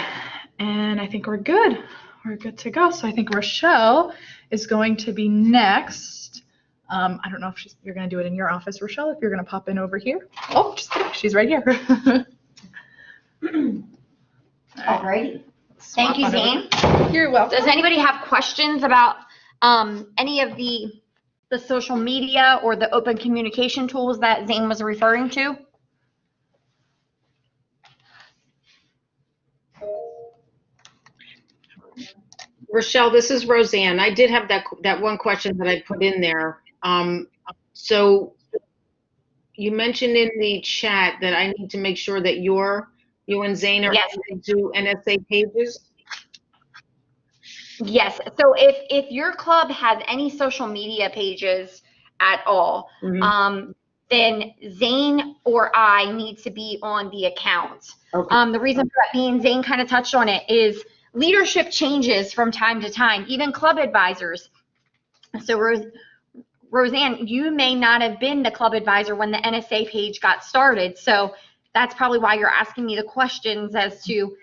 and I think we're good. We're good to go. So I think Rochelle is going to be next. I don't know if you're going to do it in your office, Rochelle, if you're going to pop in over here. Oh, just kidding. She's right here. All right. Thank you, Zane. You're welcome. Does anybody have questions about any of the social media or the open communication tools that Zane was referring to? Rochelle, this is Roseanne. I did have that one question that I put in there. So you mentioned in the chat that I need to make sure that you and Zane are Yes. added to NSA pages. Yes. So if your club has any social media pages at all, then Zane or I need to be on the account. Okay. The reason for that being, Zane kind of touched on it, is leadership changes from time to time, even club advisors. So Roseanne, you may not have been the club advisor when the NSA page got started. So that's probably why you're asking me the questions as to,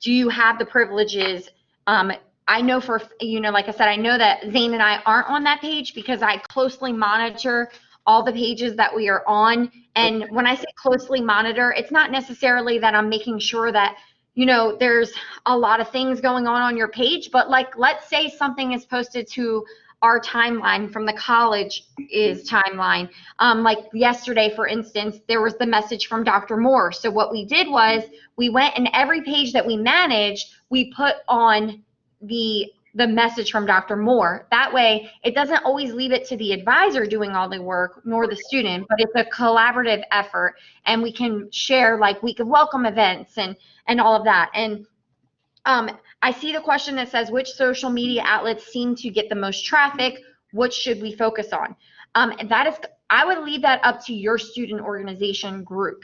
do you have the privileges? I know for, like I said, I know that Zane and I aren't on that page because I closely monitor all the pages that we are on. And when I say closely monitor, it's not necessarily that I'm making sure that, there's a lot of things going on your page, but like, let's say something is posted to our timeline from the college's timeline. Like yesterday, for instance, there was the message from Dr. Moore. So what we did was we went, and every page that we managed, we put on the message from Dr. Moore. That way, it doesn't always leave it to the advisor doing all the work, nor the student, but it's a collaborative effort, and we can share like week of welcome events and all of that. And I see the question that says, which social media outlets seem to get the most traffic? What should we focus on? And that is, I would leave that up to your student organization group.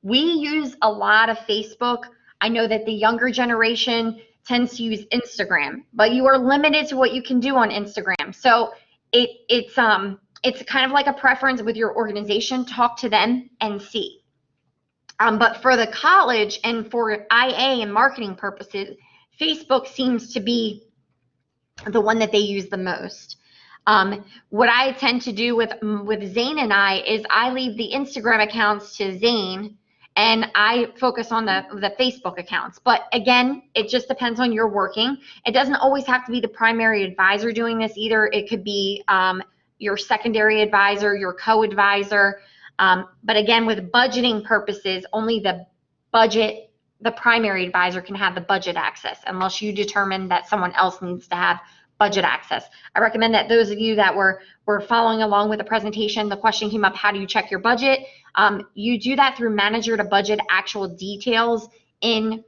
We use a lot of Facebook. I know that the younger generation tends to use Instagram, but you are limited to what you can do on Instagram. So it's kind of like a preference with your organization. Talk to them and see. But for the college and for IA and marketing purposes, Facebook seems to be the one that they use the most. What I tend to do with Zane and I is I leave the Instagram accounts to Zane, and I focus on the Facebook accounts. But again, it just depends on your working. It doesn't always have to be the primary advisor doing this either. It could be your secondary advisor, your co-advisor. But again, with budgeting purposes, only the primary advisor can have the budget access unless you determine that someone else needs to have budget access. I recommend that those of you that were following along with the presentation, the question came up, how do you check your budget? You do that through manager to budget actual details in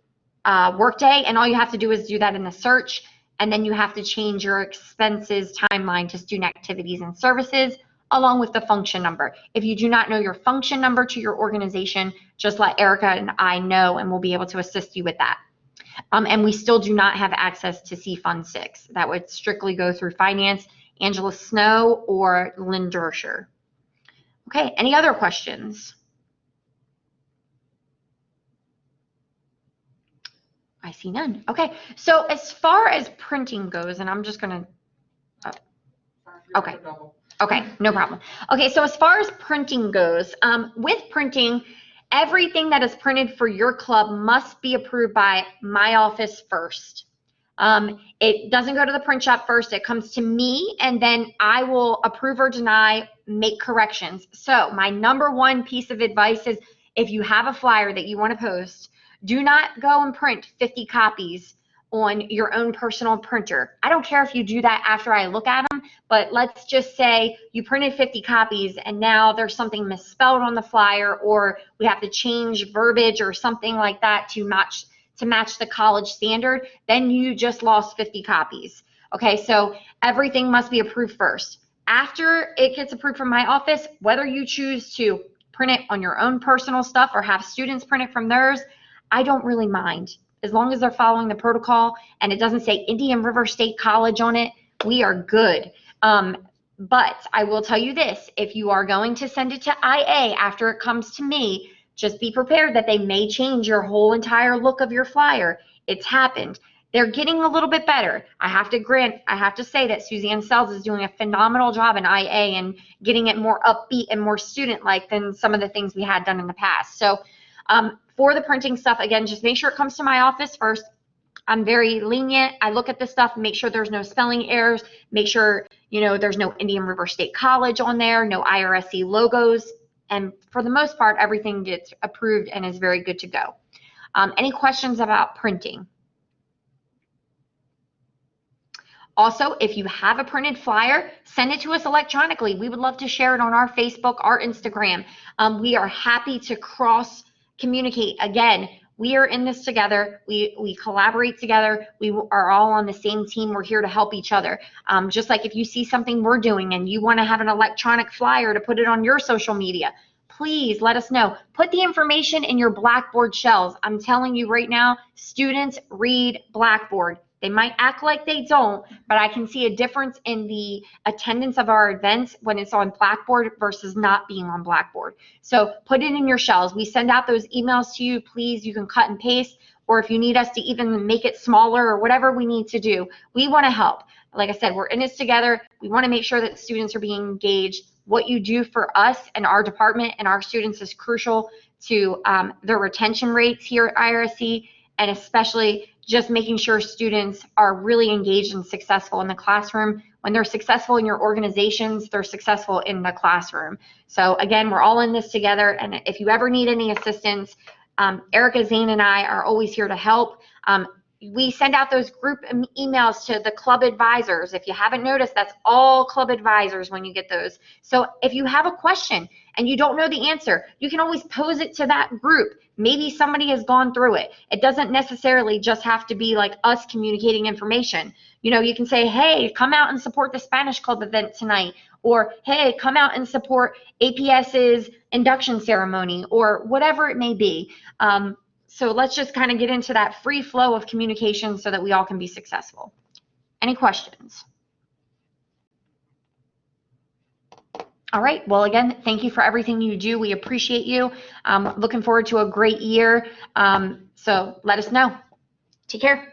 Workday, and all you have to do is do that in the search, and then you have to change your expenses timeline to student activities and services along with the function number. If you do not know your function number to your organization, just let Erica and I know, and we'll be able to assist you with that. And we still do not have access to C Fund 6. That would strictly go through finance, Angela Snow or Lynn Dersher. Okay, any other questions? I see none. Okay, so as far as printing goes, and I'm just gonna, okay, no problem. Okay, so as far as printing goes, with printing, everything that is printed for your club must be approved by my office first. It doesn't go to the print shop first. It comes to me, and then I will approve or deny, make corrections. So my number one piece of advice is, if you have a flyer that you want to post, do not go and print 50 copies on your own personal printer. I don't care if you do that after I look at them, but let's just say you printed 50 copies and now there's something misspelled on the flyer, or we have to change verbiage or something like that to match the college standard, then you just lost 50 copies. Okay, so everything must be approved first. After it gets approved from my office, whether you choose to print it on your own personal stuff or have students print it from theirs, I don't really mind. As long as they're following the protocol and it doesn't say Indian River State College on it, we are good. But I will tell you this, if you are going to send it to IA after it comes to me, just be prepared that they may change your whole entire look of your flyer. It's happened. They're getting a little bit better. I have to say that Suzanne Sells is doing a phenomenal job in IA and getting it more upbeat and more student-like than some of the things we had done in the past. So for the printing stuff, again, just make sure it comes to my office first. I'm very lenient. I look at this stuff, make sure there's no spelling errors, make sure there's no Indian River State College on there, no IRSC logos, and for the most part, everything gets approved and is very good to go. Any questions about printing? Also, if you have a printed flyer, send it to us electronically. We would love to share it on our Facebook, our Instagram. We are happy to cross communicate. Again, we are in this together. We collaborate together. We are all on the same team. We're here to help each other. Just like if you see something we're doing and you want to have an electronic flyer to put it on your social media, please let us know. Put the information in your Blackboard shells. I'm telling you right now, students read Blackboard. They might act like they don't, but I can see a difference in the attendance of our events when it's on Blackboard versus not being on Blackboard. So put it in your shells. We send out those emails to you. Please, you can cut and paste, or if you need us to even make it smaller or whatever we need to do, we want to help. Like I said, we're in this together. We want to make sure that students are being engaged. What you do for us and our department and our students is crucial to their retention rates here at IRSC, and especially just making sure students are really engaged and successful in the classroom. When they're successful in your organizations, they're successful in the classroom. So again, we're all in this together, and if you ever need any assistance, Erica, Zane, and I are always here to help. We send out those group emails to the club advisors. If you haven't noticed, that's all club advisors when you get those. So if you have a question and you don't know the answer, you can always pose it to that group. Maybe somebody has gone through it. It doesn't necessarily just have to be like us communicating information. You know, you can say, hey, come out and support the Spanish Club event tonight, or hey, come out and support APS's induction ceremony, or whatever it may be. So let's just kind of get into that free flow of communication so that we all can be successful. Any questions? All right. Well, again, thank you for everything you do. We appreciate you. Looking forward to a great year. So let us know. Take care.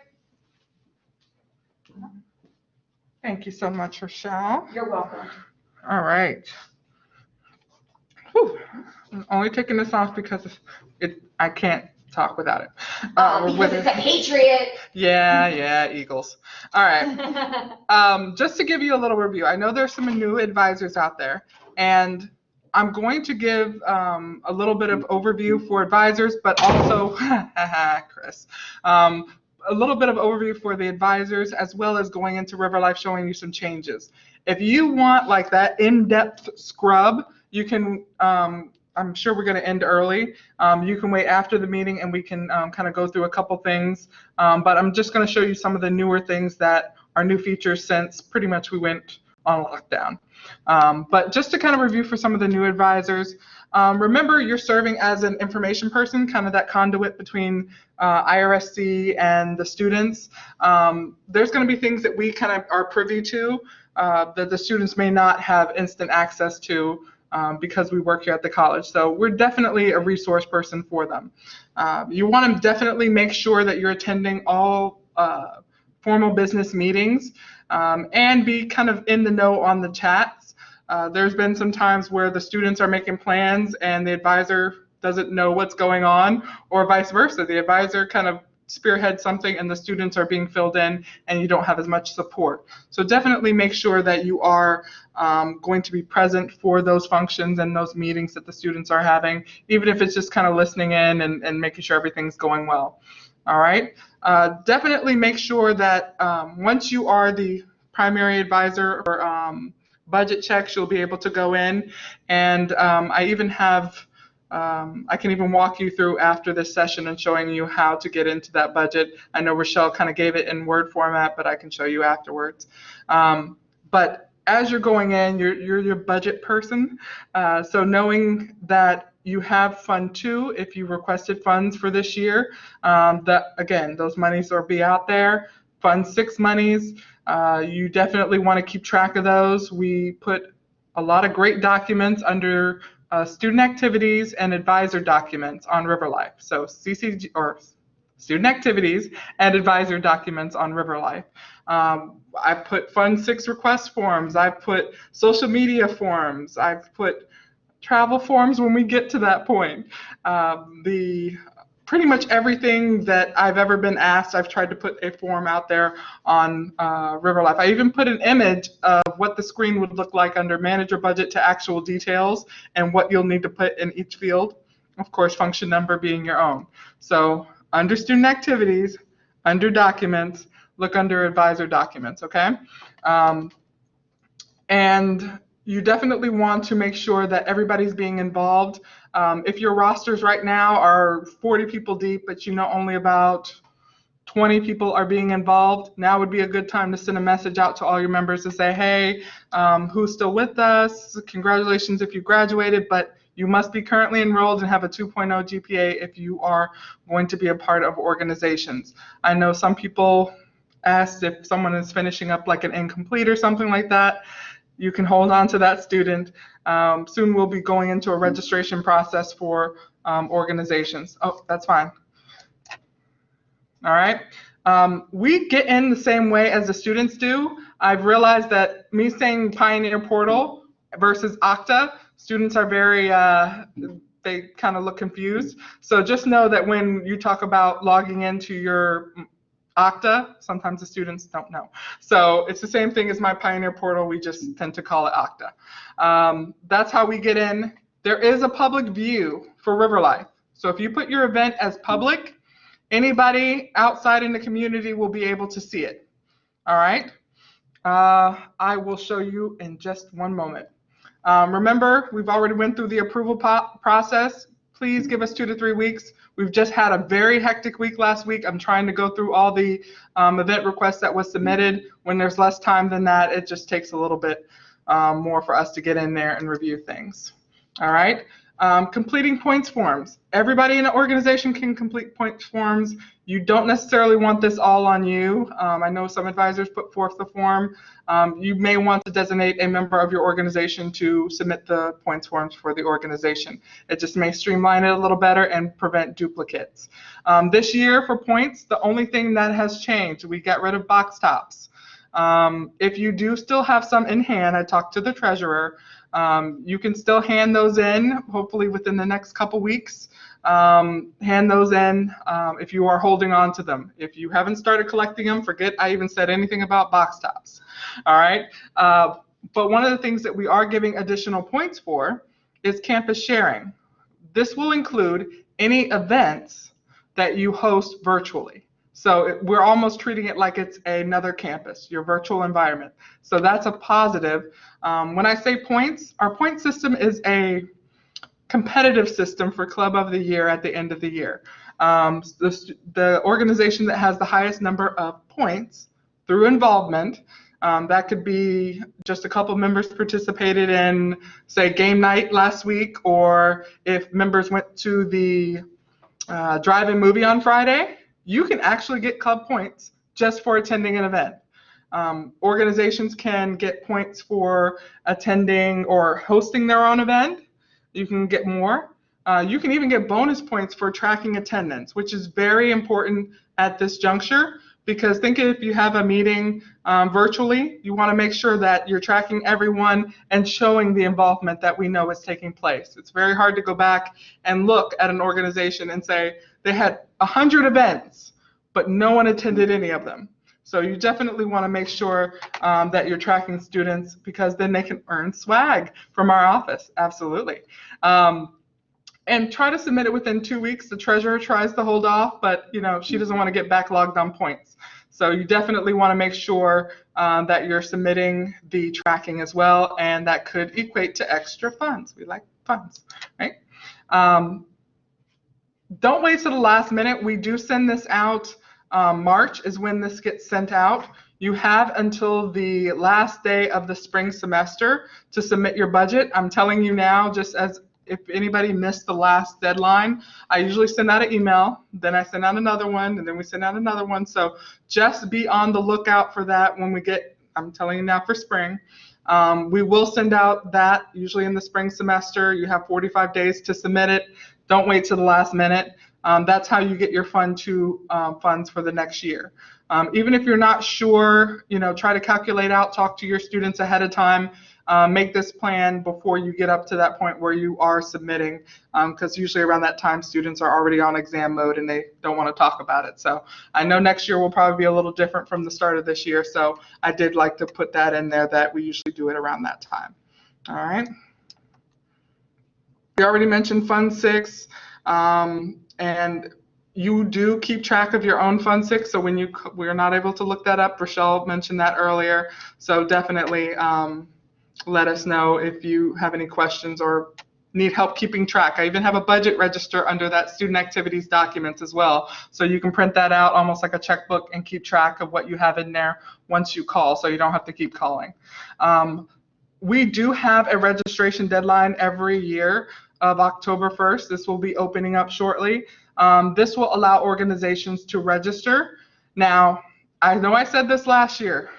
Thank you so much, Rochelle. You're welcome. All right. Whew. I'm only taking this off because I can't talk without it. Because it's a Patriot. Yeah, Eagles. All right. Just to give you a little review, I know there's some new advisors out there, and I'm going to give a little bit of overview for advisors, but also, Chris, a little bit of overview for the advisors, as well as going into River Life, showing you some changes. If you want like that in-depth scrub, you can, I'm sure we're going to end early. You can wait after the meeting and we can kind of go through a couple things. But I'm just going to show you some of the newer things that are new features since pretty much we went on lockdown. But just to kind of review for some of the new advisors, remember you're serving as an information person, kind of that conduit between IRSC and the students. There's going to be things that we kind of are privy to that the students may not have instant access to because we work here at the college. So we're definitely a resource person for them. You want to definitely make sure that you're attending all formal business meetings and be kind of in the know on the chats. There's been some times where the students are making plans and the advisor doesn't know what's going on, or vice versa. The advisor kind of spearheads something and the students are being filled in and you don't have as much support. So definitely make sure that you are going to be present for those functions and those meetings that the students are having, even if it's just kind of listening in and making sure everything's going well. All right. Definitely make sure that once you are the primary advisor or budget checks, you'll be able to go in, and I even have I can even walk you through after this session and showing you how to get into that budget. I know Rochelle kind of gave it in Word format, but I can show you afterwards. But as you're going in, you're your budget person. So knowing that you have Fund 2, if you requested funds for this year, that again, those monies will be out there. Fund 6 monies, you definitely want to keep track of those. We put a lot of great documents under student activities and advisor documents on River Life. So CCG, or student activities and advisor documents on River Life. I put Fund 6 request forms. I've put social media forms. I've put travel forms when we get to that point. Pretty much everything that I've ever been asked, I've tried to put a form out there on River Life. I even put an image of what the screen would look like under manager budget to actual details and what you'll need to put in each field. Of course, function number being your own. So under student activities, under documents, look under advisor documents, okay? And you definitely want to make sure that everybody's being involved. If your rosters right now are 40 people deep, but you know only about 20 people are being involved, now would be a good time to send a message out to all your members to say, hey, who's still with us? Congratulations if you graduated, but you must be currently enrolled and have a 2.0 GPA if you are going to be a part of organizations. I know some people asked if someone is finishing up like an incomplete or something like that. You can hold on to that student. Soon we'll be going into a registration process for organizations. Oh, that's fine. All right. We get in the same way as the students do. I've realized that me saying Pioneer Portal versus Okta, students are very, they kind of look confused. So just know that when you talk about logging into your Okta, sometimes the students don't know. So it's the same thing as my Pioneer Portal. We just tend to call it Okta. That's how we get in. There is a public view for River Life. So if you put your event as public, anybody outside in the community will be able to see it. All right. I will show you in just one moment. Remember, we've already went through the approval process. Please give us 2 to 3 weeks. We've just had a very hectic week last week. I'm trying to go through all the event requests that was submitted. When there's less time than that, it just takes a little bit more for us to get in there and review things. All right. Completing points forms. Everybody in the organization can complete points forms. You don't necessarily want this all on you. I know some advisors put forth the form. You may want to designate a member of your organization to submit the points forms for the organization. It just may streamline it a little better and prevent duplicates. This year for points, the only thing that has changed, we got rid of box tops. If you do still have some in hand, I talked to the treasurer, you can still hand those in, hopefully within the next couple weeks. Hand those in if you are holding on to them. If you haven't started collecting them, forget I even said anything about box tops. All right. But one of the things that we are giving additional points for is campus sharing. This will include any events that you host virtually. So we're almost treating it like it's another campus, your virtual environment. So that's a positive. When I say points, our point system is a competitive system for Club of the Year at the end of the year. The organization that has the highest number of points through involvement, that could be just a couple members participated in, say, game night last week, or if members went to the drive-in movie on Friday, you can actually get club points just for attending an event. Organizations can get points for attending or hosting their own event. You can get more. You can even get bonus points for tracking attendance, which is very important at this juncture, because think if you have a meeting virtually, you want to make sure that you're tracking everyone and showing the involvement that we know is taking place. It's very hard to go back and look at an organization and say they had 100 events, but no one attended any of them. So you definitely want to make sure that you're tracking students, because then they can earn swag from our office. Absolutely. And try to submit it within 2 weeks. The treasurer tries to hold off, but she doesn't want to get backlogged on points. So you definitely want to make sure that you're submitting the tracking as well, and that could equate to extra funds. We like funds, right? Don't wait till the last minute. We do send this out. March is when this gets sent out. You have until the last day of the spring semester to submit your budget. I'm telling you now, just as if anybody missed the last deadline, I usually send out an email, then I send out another one, and then we send out another one. So just be on the lookout for that when we get, I'm telling you now for spring. We will send out that usually in the spring semester. You have 45 days to submit it. Don't wait till the last minute. That's how you get your funds for the next year. Even if you're not sure, try to calculate out, talk to your students ahead of time, make this plan before you get up to that point where you are submitting, because usually around that time students are already on exam mode and they don't want to talk about it. So I know next year will probably be a little different from the start of this year, so I did like to put that in there that we usually do it around that time. All right. We already mentioned Fund 6, and you do keep track of your own Fund 6, so when we're not able to look that up, Rochelle mentioned that earlier, so definitely let us know if you have any questions or need help keeping track. I even have a budget register under that student activities documents as well, so you can print that out almost like a checkbook and keep track of what you have in there once you call, so you don't have to keep calling. We do have a registration deadline every year of October 1st. This will be opening up shortly. This will allow organizations to register. Now, I know I said this last year.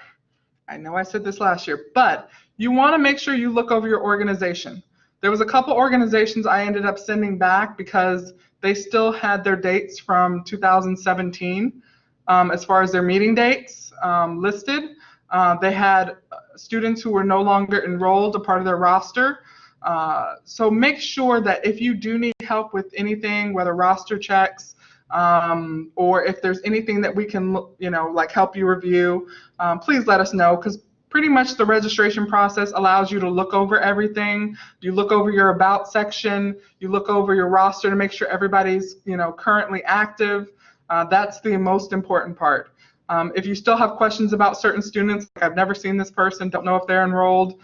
But you want to make sure you look over your organization. There was a couple organizations I ended up sending back because they still had their dates from 2017 as far as their meeting dates listed. They had students who were no longer enrolled, a part of their roster. So make sure that if you do need help with anything, whether roster checks, or if there's anything that we can, like help you review, please let us know, because pretty much the registration process allows you to look over everything. You look over your about section, you look over your roster to make sure everybody's, currently active. That's the most important part. If you still have questions about certain students, like I've never seen this person, don't know if they're enrolled,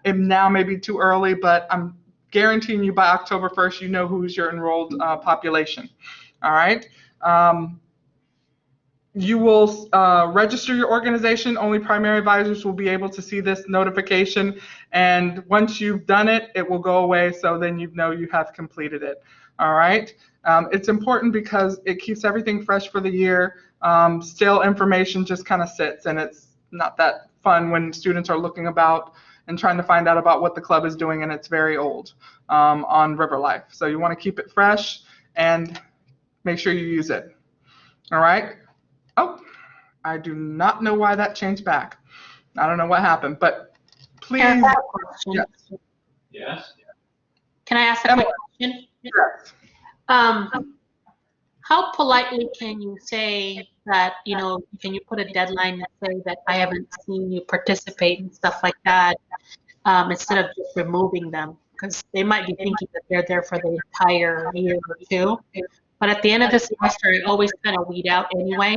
it now may be too early, but I'm guaranteeing you by October 1st, you know who's your enrolled population. All right. You will register your organization. Only primary advisors will be able to see this notification. And once you've done it, it will go away. So then you know you have completed it. All right. It's important because it keeps everything fresh for the year. Still information just kind of sits, and it's not that fun when students are looking about and trying to find out about what the club is doing, and it's very old on River Life. So you want to keep it fresh and make sure you use it. All right. Oh, I do not know why that changed back. I don't know what happened, but please. Can I ask a question? Yes. Can I ask a quick question? Yes. How politely can you say that, can you put a deadline and say that I haven't seen you participate and stuff like that, instead of just removing them? Because they might be thinking that they're there for the entire year or two. But at the end of the semester, I always kind of weed out anyway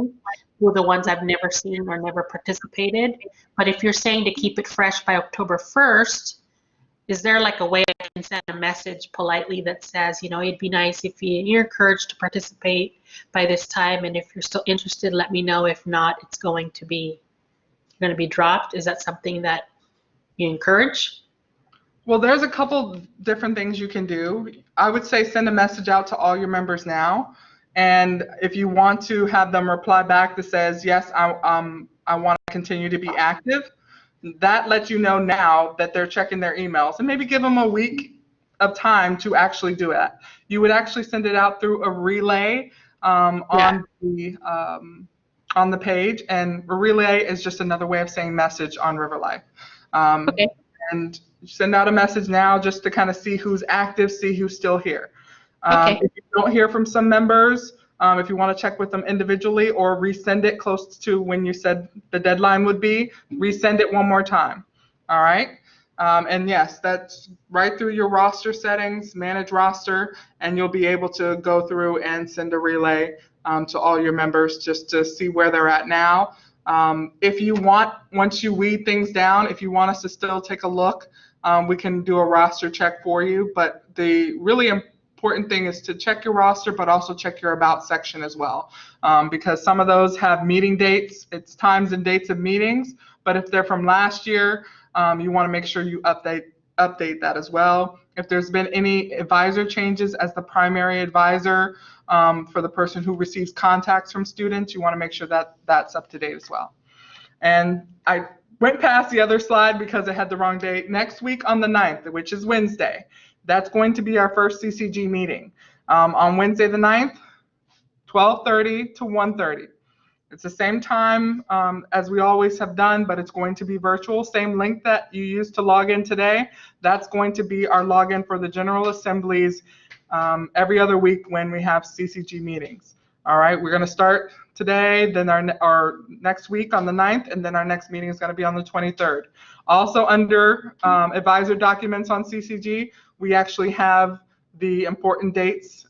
who are the ones I've never seen or never participated. But if you're saying to keep it fresh by October 1st, is there like a way I can send a message politely that says, it'd be nice if you're encouraged to participate by this time, and if you're still interested, let me know. If not, it's going to be dropped. Is that something that you encourage? Well, there's a couple different things you can do. I would say send a message out to all your members now. And if you want to have them reply back that says, yes, I want to continue to be active, that lets you know now that they're checking their emails, and maybe give them a week of time to actually do it. You would actually send it out through a relay on the page, and a relay is just another way of saying message on River Life. Okay. And send out a message now just to kind of see who's active, see who's still here. Okay. If you don't hear from some members, if you want to check with them individually or resend it close to when you said the deadline would be, resend it one more time. All right. And yes, that's right through your roster settings, manage roster, and you'll be able to go through and send a relay to all your members just to see where they're at now. If you want, once you weed things down, if you want us to still take a look, we can do a roster check for you. But the really important thing is to check your roster, but also check your about section as well, because some of those have meeting dates. It's times and dates of meetings, but if they're from last year, you want to make sure you update that as well. If there's been any advisor changes as the primary advisor for the person who receives contacts from students, you want to make sure that that's up to date as well. And I went past the other slide because it had the wrong date. Next week on the 9th, which is Wednesday, that's going to be our first CCG meeting. On Wednesday the 9th, 12:30 to 1:30. It's the same time as we always have done, but it's going to be virtual. Same link that you used to log in today. That's going to be our login for the General Assemblies every other week when we have CCG meetings. All right, we're going to start today, then our next week on the 9th, and then our next meeting is going to be on the 23rd. Also under advisor documents on CCG, we actually have the important dates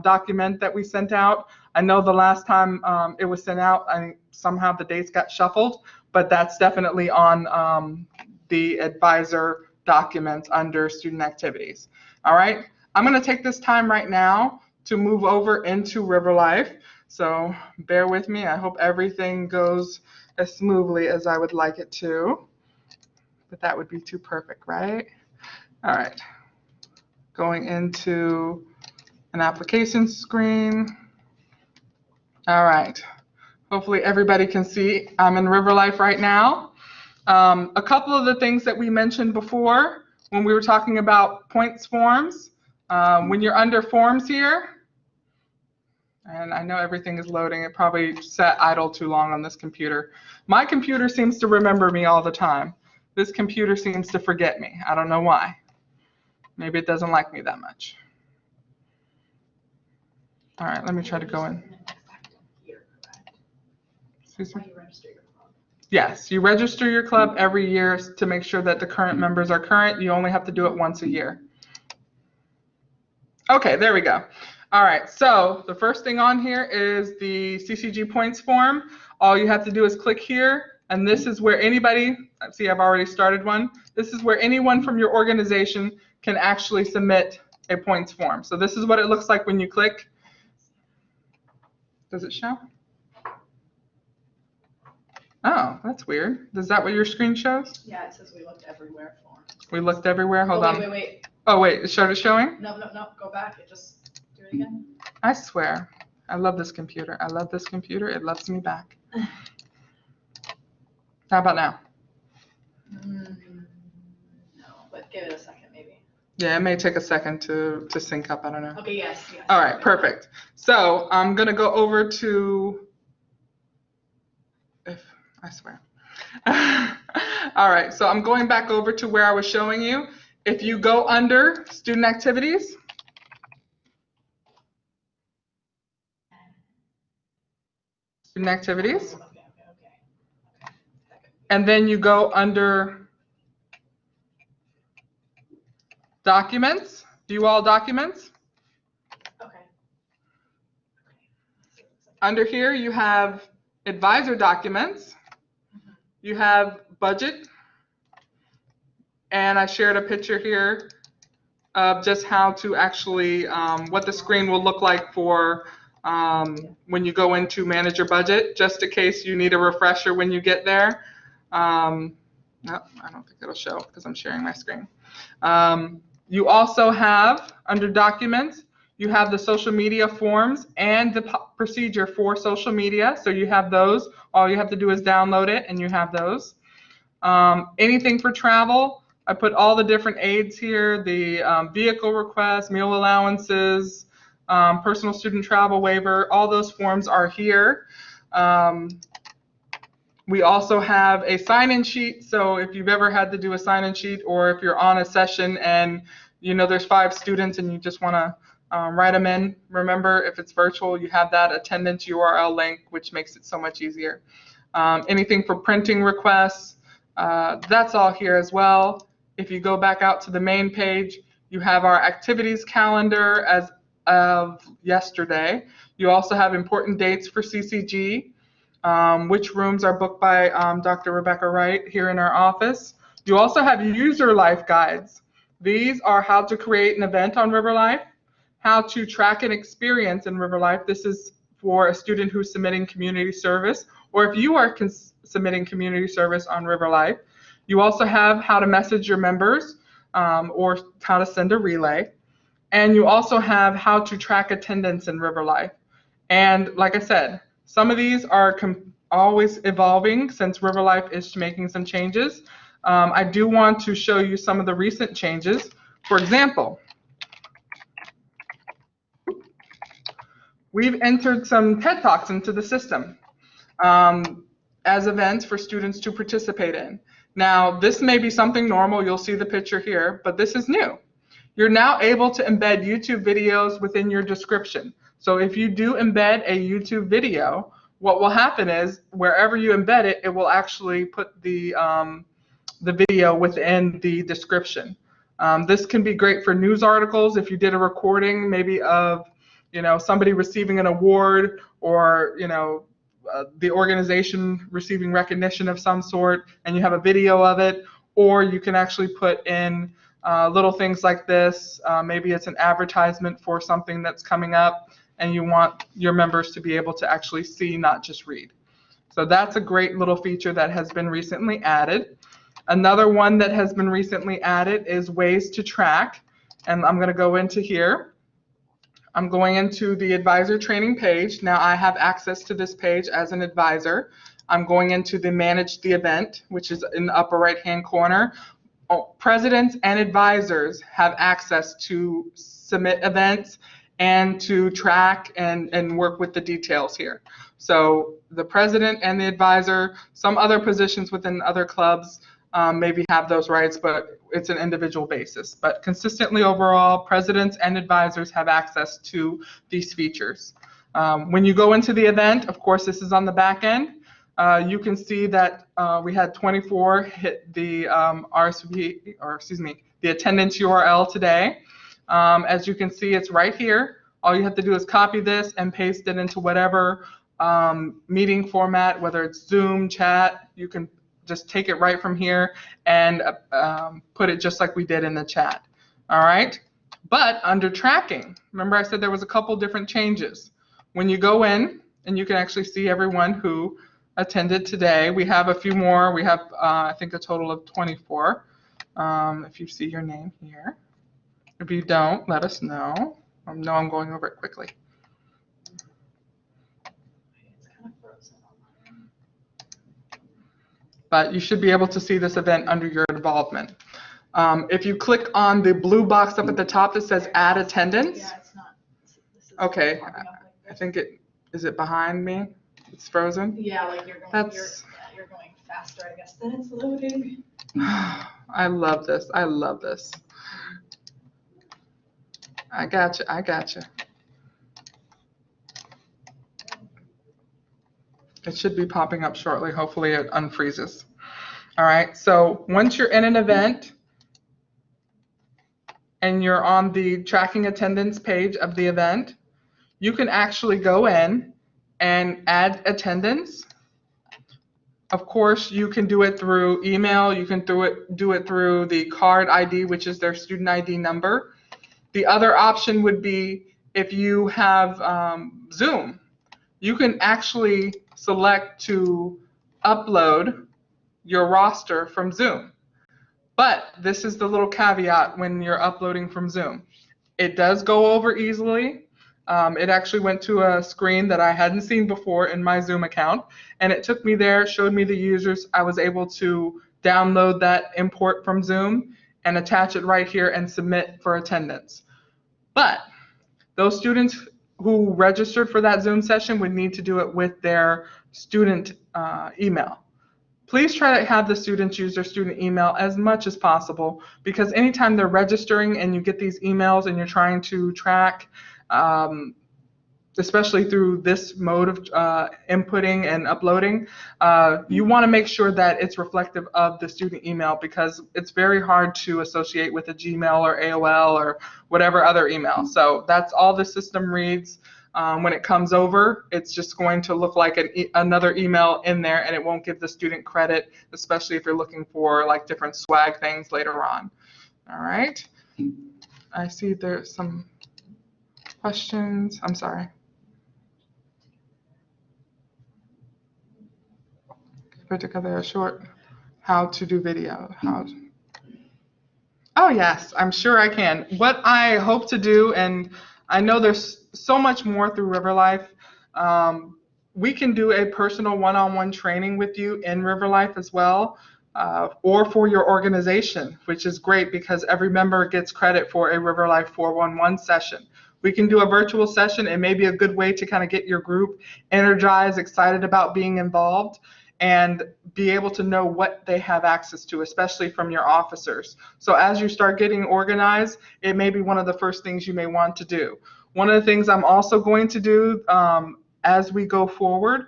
document that we sent out. I know the last time it was sent out, somehow the dates got shuffled, but that's definitely on the advisor documents under student activities. All right, I'm going to take this time right now to move over into River Life. So bear with me. I hope everything goes as smoothly as I would like it to, but that would be too perfect, right? All right, going into an application screen. All right, hopefully everybody can see I'm in River Life right now. A couple of the things that we mentioned before when we were talking about points forms, when you're under forms here, and I know everything is loading. It probably sat idle too long on this computer. My computer seems to remember me all the time. This computer seems to forget me. I don't know why. Maybe it doesn't like me that much. All right, let me try to go in. Excuse me? Yes, you register your club every year to make sure that the current members are current. You only have to do it once a year. Okay, there we go. All right, so the first thing on here is the CCG points form. All you have to do is click here, and this is where anybody, see I've already started one. This is where anyone from your organization can actually submit a points form. So this is what it looks like when you click. Does it show? Oh, that's weird. Is that what your screen shows? Yeah, it says we looked everywhere for. We looked everywhere. Hold on. Wait. Oh, wait. It showing? No. Go back. Just do it again. I swear. I love this computer. I love this computer. It loves me back. How about now? No, but give it a second maybe. Yeah, it may take a second to sync up. I don't know. Okay, yes. All right, perfect. So I'm going to go over to, I swear. All right, so I'm going back over to where I was showing you. If you go under student activities, and then you go under documents, view all documents. Okay. Under here you have advisor documents, you have budget, and I shared a picture here of just how to actually, what the screen will look like for when you go into manage your budget, just in case you need a refresher when you get there. No, I don't think it'll show because I'm sharing my screen. You also have, under documents, you have the social media forms and the procedure for social media. So you have those. All you have to do is download it and you have those. Anything for travel, I put all the different aids here, the vehicle requests, meal allowances, personal student travel waiver, all those forms are here. We also have a sign-in sheet, so if you've ever had to do a sign-in sheet or if you're on a session and you know there's 5 students and you just want to write them in, remember if it's virtual you have that attendance URL link, which makes it so much easier. Anything for printing requests, that's all here as well. If you go back out to the main page, you have our activities calendar as of yesterday. You also have important dates for CCG. Which rooms are booked by Dr. Rebecca Wright here in our office. You also have user life guides. These are how to create an event on River Life, how to track an experience in River Life. This is for a student who's submitting community service, or if you are submitting community service on River Life. You also have how to message your members or how to send a relay. And you also have how to track attendance in River Life. And like I said, some of these are always evolving since River Life is making some changes. I do want to show you some of the recent changes. For example, we've entered some TED Talks into the system as events for students to participate in. Now, this may be something normal. You'll see the picture here, but this is new. You're now able to embed YouTube videos within your description. So if you do embed a YouTube video, what will happen is wherever you embed it, it will actually put the video within the description. This can be great for news articles if you did a recording maybe of somebody receiving an award, or, the organization receiving recognition of some sort, and you have a video of it. Or you can actually put in little things like this. Maybe it's an advertisement for something that's coming up, and you want your members to be able to actually see, not just read. So that's a great little feature that has been recently added. Another one that has been recently added is ways to track. And I'm going to go into here. I'm going into the advisor training page. Now I have access to this page as an advisor. I'm going into the manage the event, which is in the upper right hand corner. Presidents and advisors have access to submit events and to track and work with the details here. So the president and the advisor, some other positions within other clubs maybe have those rights, but it's an individual basis. But consistently overall, presidents and advisors have access to these features. When you go into the event, of course, this is on the back end. You can see that we had 24 hit the RSVP, or excuse me, the attendance URL today. As you can see, it's right here. All you have to do is copy this and paste it into whatever meeting format, whether it's Zoom, chat. You can just take it right from here and put it just like we did in the chat. All right. But under tracking, remember I said there was a couple different changes. When you go in, and you can actually see everyone who attended today. We have a few more. We have, I think, a total of 24. If you see your name here. If you don't, let us know. I know I'm going over it quickly. But you should be able to see this event under your involvement. If you click on the blue box up at the top that says add attendance. Yeah, it's not. This is Okay, popping up like I this. think is it behind me? It's frozen? Yeah, like you're going faster, I guess, than it's loading. I love this. I love this. I got you. I got you. It should be popping up shortly. Hopefully it unfreezes. All right. So once you're in an event and you're on the tracking attendance page of the event, you can actually go in and add attendance. Of course, you can do it through email. You can do it through the card ID, which is their student ID number. The other option would be if you have Zoom, you can actually select to upload your roster from Zoom. But this is the little caveat when you're uploading from Zoom. It does go over easily. It actually went to a screen that I hadn't seen before in my Zoom account, and it took me there, showed me the users. I was able to download that import from Zoom and attach it right here and submit for attendance. But those students who registered for that Zoom session would need to do it with their student email. Please try to have the students use their student email as much as possible, because anytime they're registering and you get these emails and you're trying to track, especially through this mode of inputting and uploading, you want to make sure that it's reflective of the student email, because it's very hard to associate with a Gmail or AOL or whatever other email. So that's all the system reads. When it comes over, it's just going to look like another email in there, and it won't give the student credit, especially if you're looking for like different swag things later on. All right. I see there's some questions. I'm sorry. Put together a short how to do video. Oh yes, I'm sure I can. What I hope to do, and I know there's so much more through RiverLife, we can do a personal one-on-one training with you in RiverLife as well, or for your organization, which is great because every member gets credit for a RiverLife 411 session. We can do a virtual session. It may be a good way to kind of get your group energized, excited about being involved, and be able to know what they have access to, especially from your officers. So as you start getting organized, it may be one of the first things you may want to do. One of the things I'm also going to do as we go forward,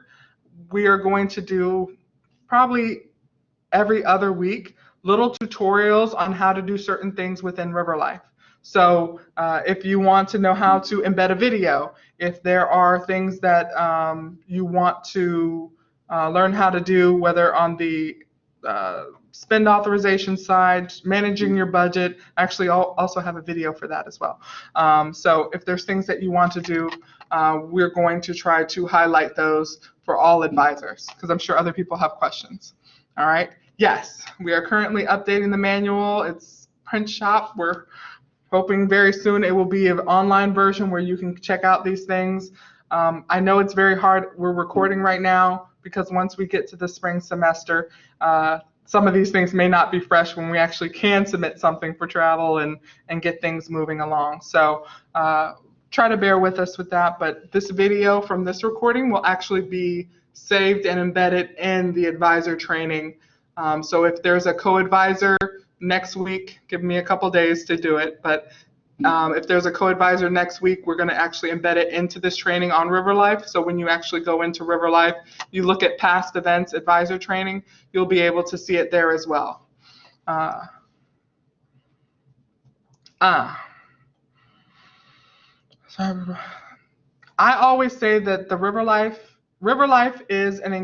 we are going to do probably every other week little tutorials on how to do certain things within RiverLife. So if you want to know how to embed a video, if there are things that you want to learn how to do, whether on the spend authorization side, managing your budget, actually I'll also have a video for that as well. So if there's things that you want to do, we're going to try to highlight those for all advisors, because I'm sure other people have questions. All right. Yes, we are currently updating the manual. It's print shop. We're hoping very soon it will be an online version where you can check out these things. I know it's very hard. We're recording right now because once we get to the spring semester, some of these things may not be fresh when we actually can submit something for travel and get things moving along. So try to bear with us with that. But this video from this recording will actually be saved and embedded in the advisor training. So if there's a co-advisor next week, give me a couple days to do it. But if there's a co-advisor next week, we're going to actually embed it into this training on River Life. So when you actually go into River Life, you look at past events, advisor training, you'll be able to see it there as well. Sorry. I always say that the River Life is an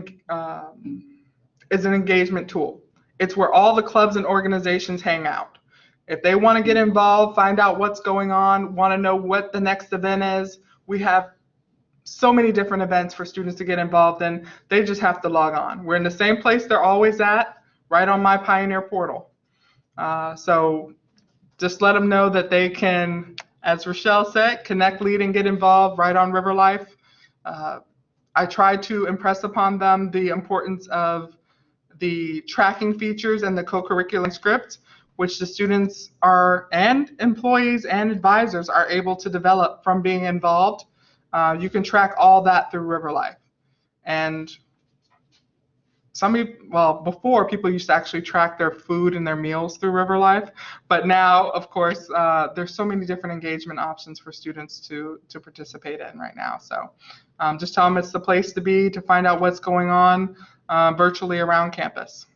engagement tool. It's where all the clubs and organizations hang out. If they want to get involved, find out what's going on, want to know what the next event is, we have so many different events for students to get involved in. They just have to log on. We're in the same place they're always at, right on My Pioneer portal. So just let them know that they can, as Rochelle said, connect, lead, and get involved right on River Life. I try to impress upon them the importance of the tracking features and the co-curriculum script, which the students are, and employees and advisors are able to develop from being involved. You can track all that through River Life. And before people used to actually track their food and their meals through River Life, but now, of course, there's so many different engagement options for students to participate in right now. So just tell them it's the place to be to find out what's going on virtually around campus.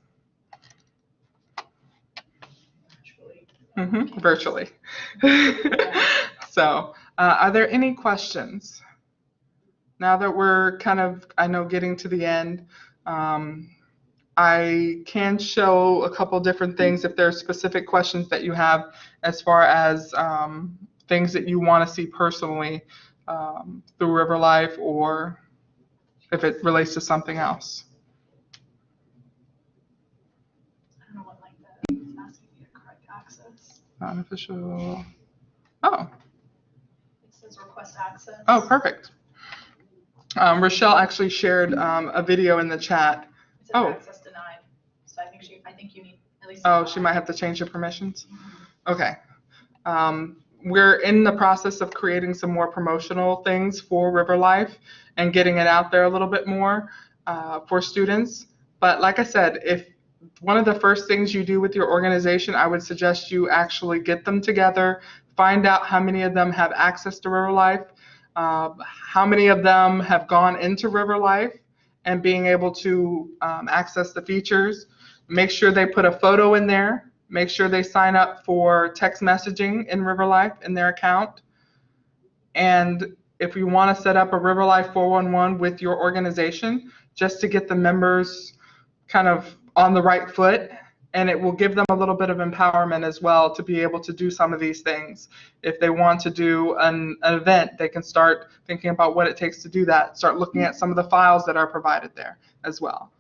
Virtually. So are there any questions? Now that we're kind of, I know, getting to the end, I can show a couple different things if there are specific questions that you have as far as things that you want to see personally through River Life, or if it relates to something else. I don't know what like that. It's asking me to correct access. Non-official. Oh. It says request access. Oh, perfect. Rochelle actually shared a video in the chat. It says access denied. So I think you need at least. Oh, she might have to change the permissions. Okay. We're in the process of creating some more promotional things for River Life and getting it out there a little bit more for students. But like I said, if one of the first things you do with your organization, I would suggest you actually get them together, find out how many of them have access to River Life, how many of them have gone into River Life and being able to access the features. Make sure they put a photo in there. Make sure they sign up for text messaging in River Life in their account. And if you want to set up a River Life 411 with your organization, just to get the members kind of on the right foot, and it will give them a little bit of empowerment as well to be able to do some of these things. If they want to do an event, they can start thinking about what it takes to do that, start looking at some of the files that are provided there as well.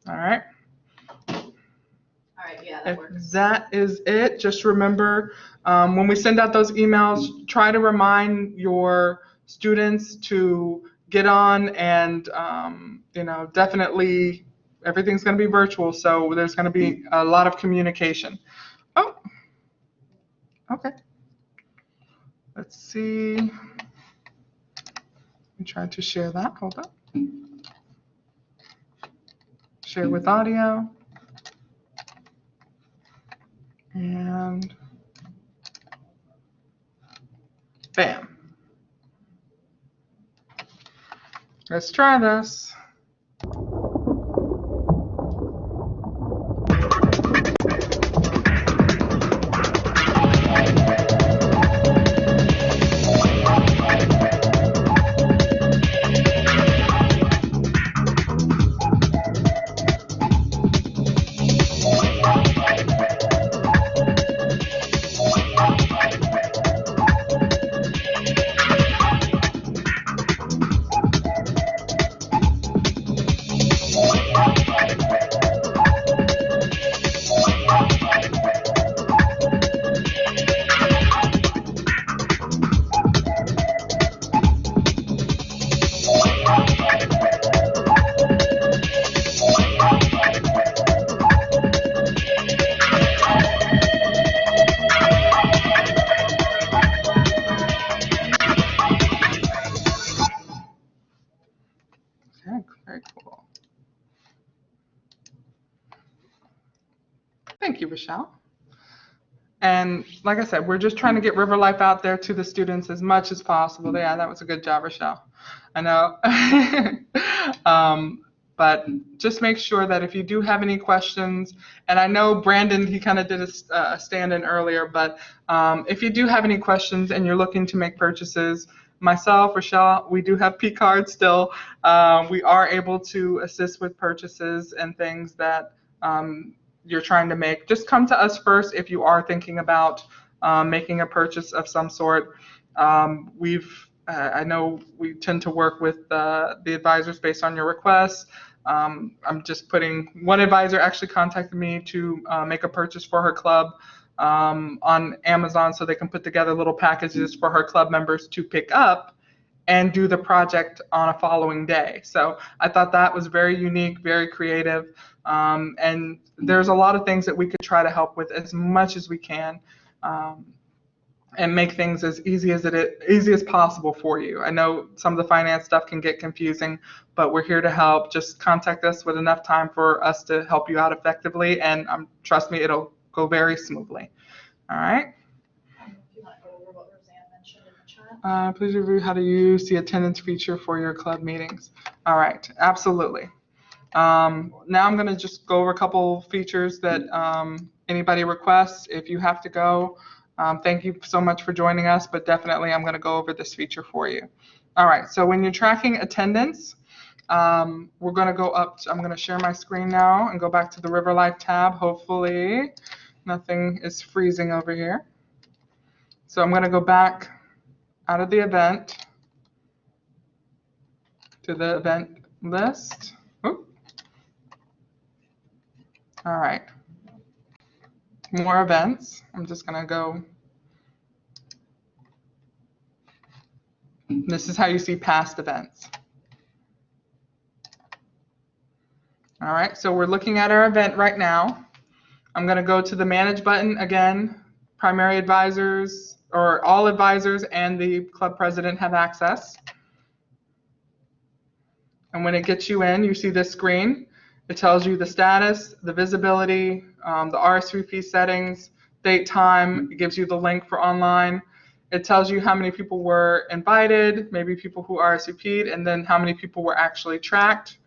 All right. All right, yeah, that works. If that is it, just remember when we send out those emails, try to remind your students to get on and, definitely everything's going to be virtual, so there's going to be a lot of communication. Oh, okay. Let's see. I'm trying to share that. Hold up. Share with audio. And bam. Let's try this. Thank you, Rochelle. And like I said, we're just trying to get River Life out there to the students as much as possible. Yeah, that was a good job, Rochelle. I know. But just make sure that if you do have any questions, and I know Brandon, he kind of did a stand-in earlier, but if you do have any questions and you're looking to make purchases, myself, Rochelle, we do have P cards still. We are able to assist with purchases and things that you're trying to make. Just come to us first if you are thinking about making a purchase of some sort. I know we tend to work with the advisors based on your requests. I'm just putting, one advisor actually contacted me to make a purchase for her club on Amazon so they can put together little packages for her club members to pick up and do the project on a following day. So I thought that was very unique, very creative. And there's a lot of things that we could try to help with as much as we can. And make things as easy as possible for you. I know some of the finance stuff can get confusing, but we're here to help. Just contact us with enough time for us to help you out effectively, and trust me, it'll go very smoothly. All right. If you want to go over what Roseanne mentioned in the chat. Please review how to use the attendance feature for your club meetings. All right, absolutely. Now I'm going to just go over a couple features that anybody requests. If you have to go, thank you so much for joining us, but definitely I'm going to go over this feature for you. All right, so when you're tracking attendance, we're going to go up. I'm going to share my screen now and go back to the River Life tab. Hopefully nothing is freezing over here. So I'm going to go back out of the event to the event list. Oop. All right. More events. I'm just going to go. This is how you see past events. All right, so we're looking at our event right now. I'm going to go to the Manage button again. Primary advisors, or all advisors and the club president have access. And when it gets you in, you see this screen. It tells you the status, the visibility, the RSVP settings, date, time. It gives you the link for online. It tells you how many people were invited, maybe people who RSVP'd, and then how many people were actually tracked.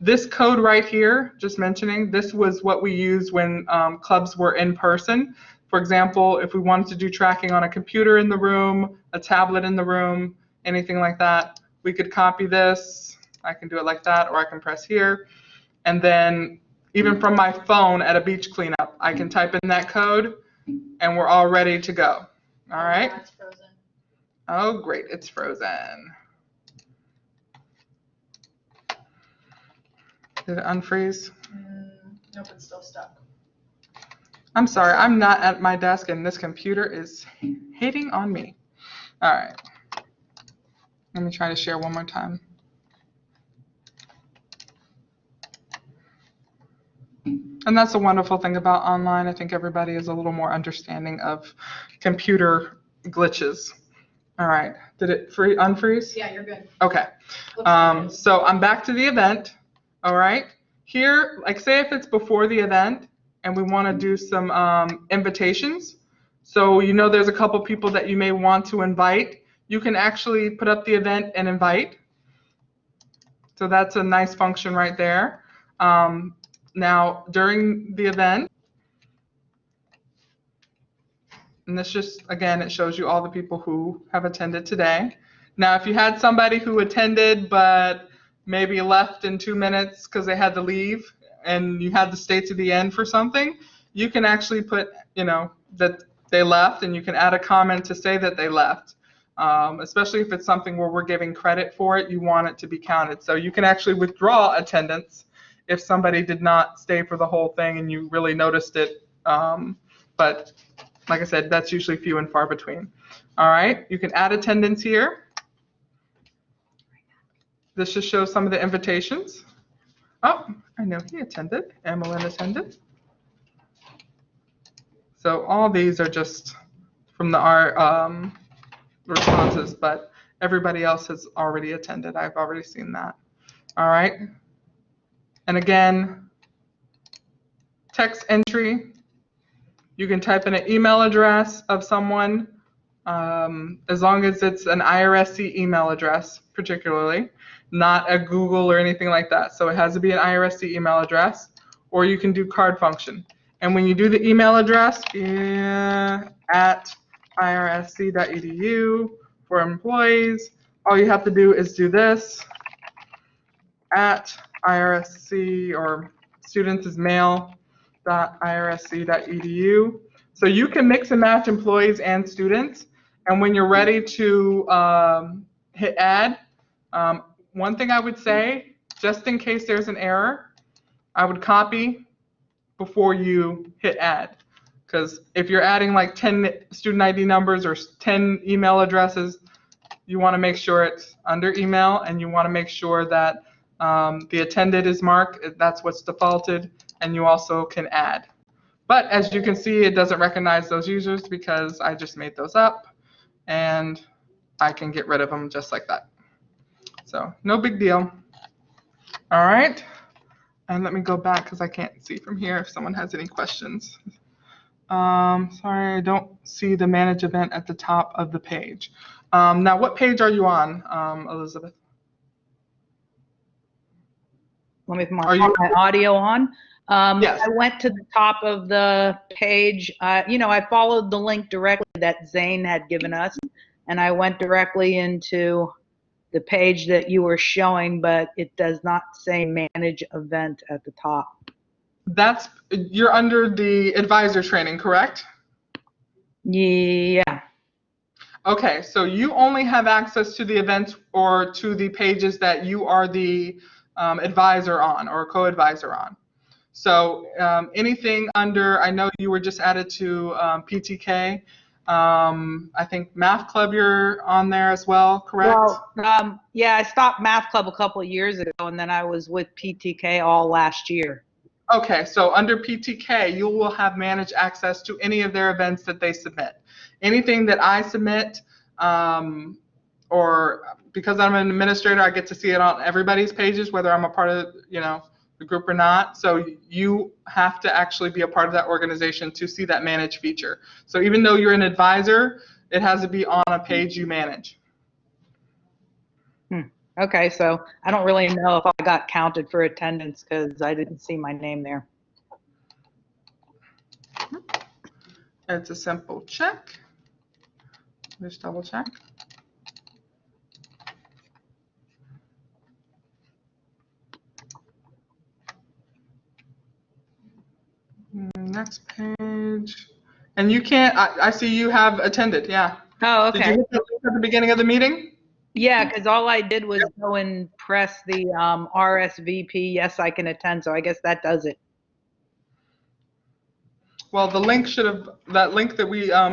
This code right here, just mentioning, this was what we used when clubs were in person. For example, if we wanted to do tracking on a computer in the room, a tablet in the room, anything like that, we could copy this. I can do it like that, or I can press here. And then even from my phone at a beach cleanup, I can type in that code and we're all ready to go. All right. It's frozen. Oh, great. It's frozen. Did it unfreeze? Nope, it's still stuck. I'm sorry. I'm not at my desk and this computer is hating on me. All right. Let me try to share one more time. And that's the wonderful thing about online. I think everybody is a little more understanding of computer glitches. All right. Did it unfreeze? Yeah, you're good. Okay. So I'm back to the event. All right. Here, like say if it's before the event and we want to do some invitations. So you know there's a couple people that you may want to invite. You can actually put up the event and invite. So that's a nice function right there. Now, during the event, and this just, again, it shows you all the people who have attended today. Now, if you had somebody who attended but maybe left in 2 minutes because they had to leave and you had to stay to the end for something, you can actually put, that they left, and you can add a comment to say that they left. Especially if it's something where we're giving credit for it, you want it to be counted. So you can actually withdraw attendance if somebody did not stay for the whole thing and you really noticed it. But like I said, that's usually few and far between. All right, you can add attendance here. This just shows some of the invitations. Oh, I know he attended. Emmeline attended. So all these are just from our responses, but everybody else has already attended. I've already seen that. All right. And again, text entry. You can type in an email address of someone, as long as it's an IRSC email address, particularly, not a Google or anything like that. So it has to be an IRSC email address, or you can do card function. And when you do the email address, at irsc.edu for employees, all you have to do is do this, at irsc, or students is mail.irsc.edu. So you can mix and match employees and students. And when you're ready to hit add, one thing I would say, just in case there's an error, I would copy before you hit add. Because if you're adding like 10 student ID numbers or 10 email addresses, you want to make sure it's under email, and you want to make sure that the attended is marked. That's what's defaulted, and you also can add. But as you can see, it doesn't recognize those users because I just made those up, and I can get rid of them just like that. So no big deal. All right. And let me go back because I can't see from here if someone has any questions. Sorry, I don't see the manage event at the top of the page. Now, what page are you on, Elizabeth? Let me put Are you- my audio on. Yes. I went to the top of the page. I followed the link directly that Zane had given us, and I went directly into the page that you were showing, but it does not say manage event at the top. You're under the advisor training, correct? Yeah. Okay, so you only have access to the events or to the pages that you are the advisor on or co-advisor on. So anything under, I know you were just added to PTK. I think Math Club you're on there as well, correct? Well, yeah, I stopped Math Club a couple of years ago, and then I was with PTK all last year. Okay, so under PTK, you will have managed access to any of their events that they submit. Anything that I submit, or because I'm an administrator, I get to see it on everybody's pages, whether I'm a part of, the group or not. So you have to actually be a part of that organization to see that manage feature. So even though you're an advisor, it has to be on a page you manage. Okay, so I don't really know if I got counted for attendance because I didn't see my name there. It's a simple check. Just double check. Next page. And you can't, I see you have attended, yeah. Oh, okay. Did you hit the link at the beginning of the meeting? Yeah, because all I did was go and press the RSVP, yes, I can attend, so I guess that does it. Well, the link that we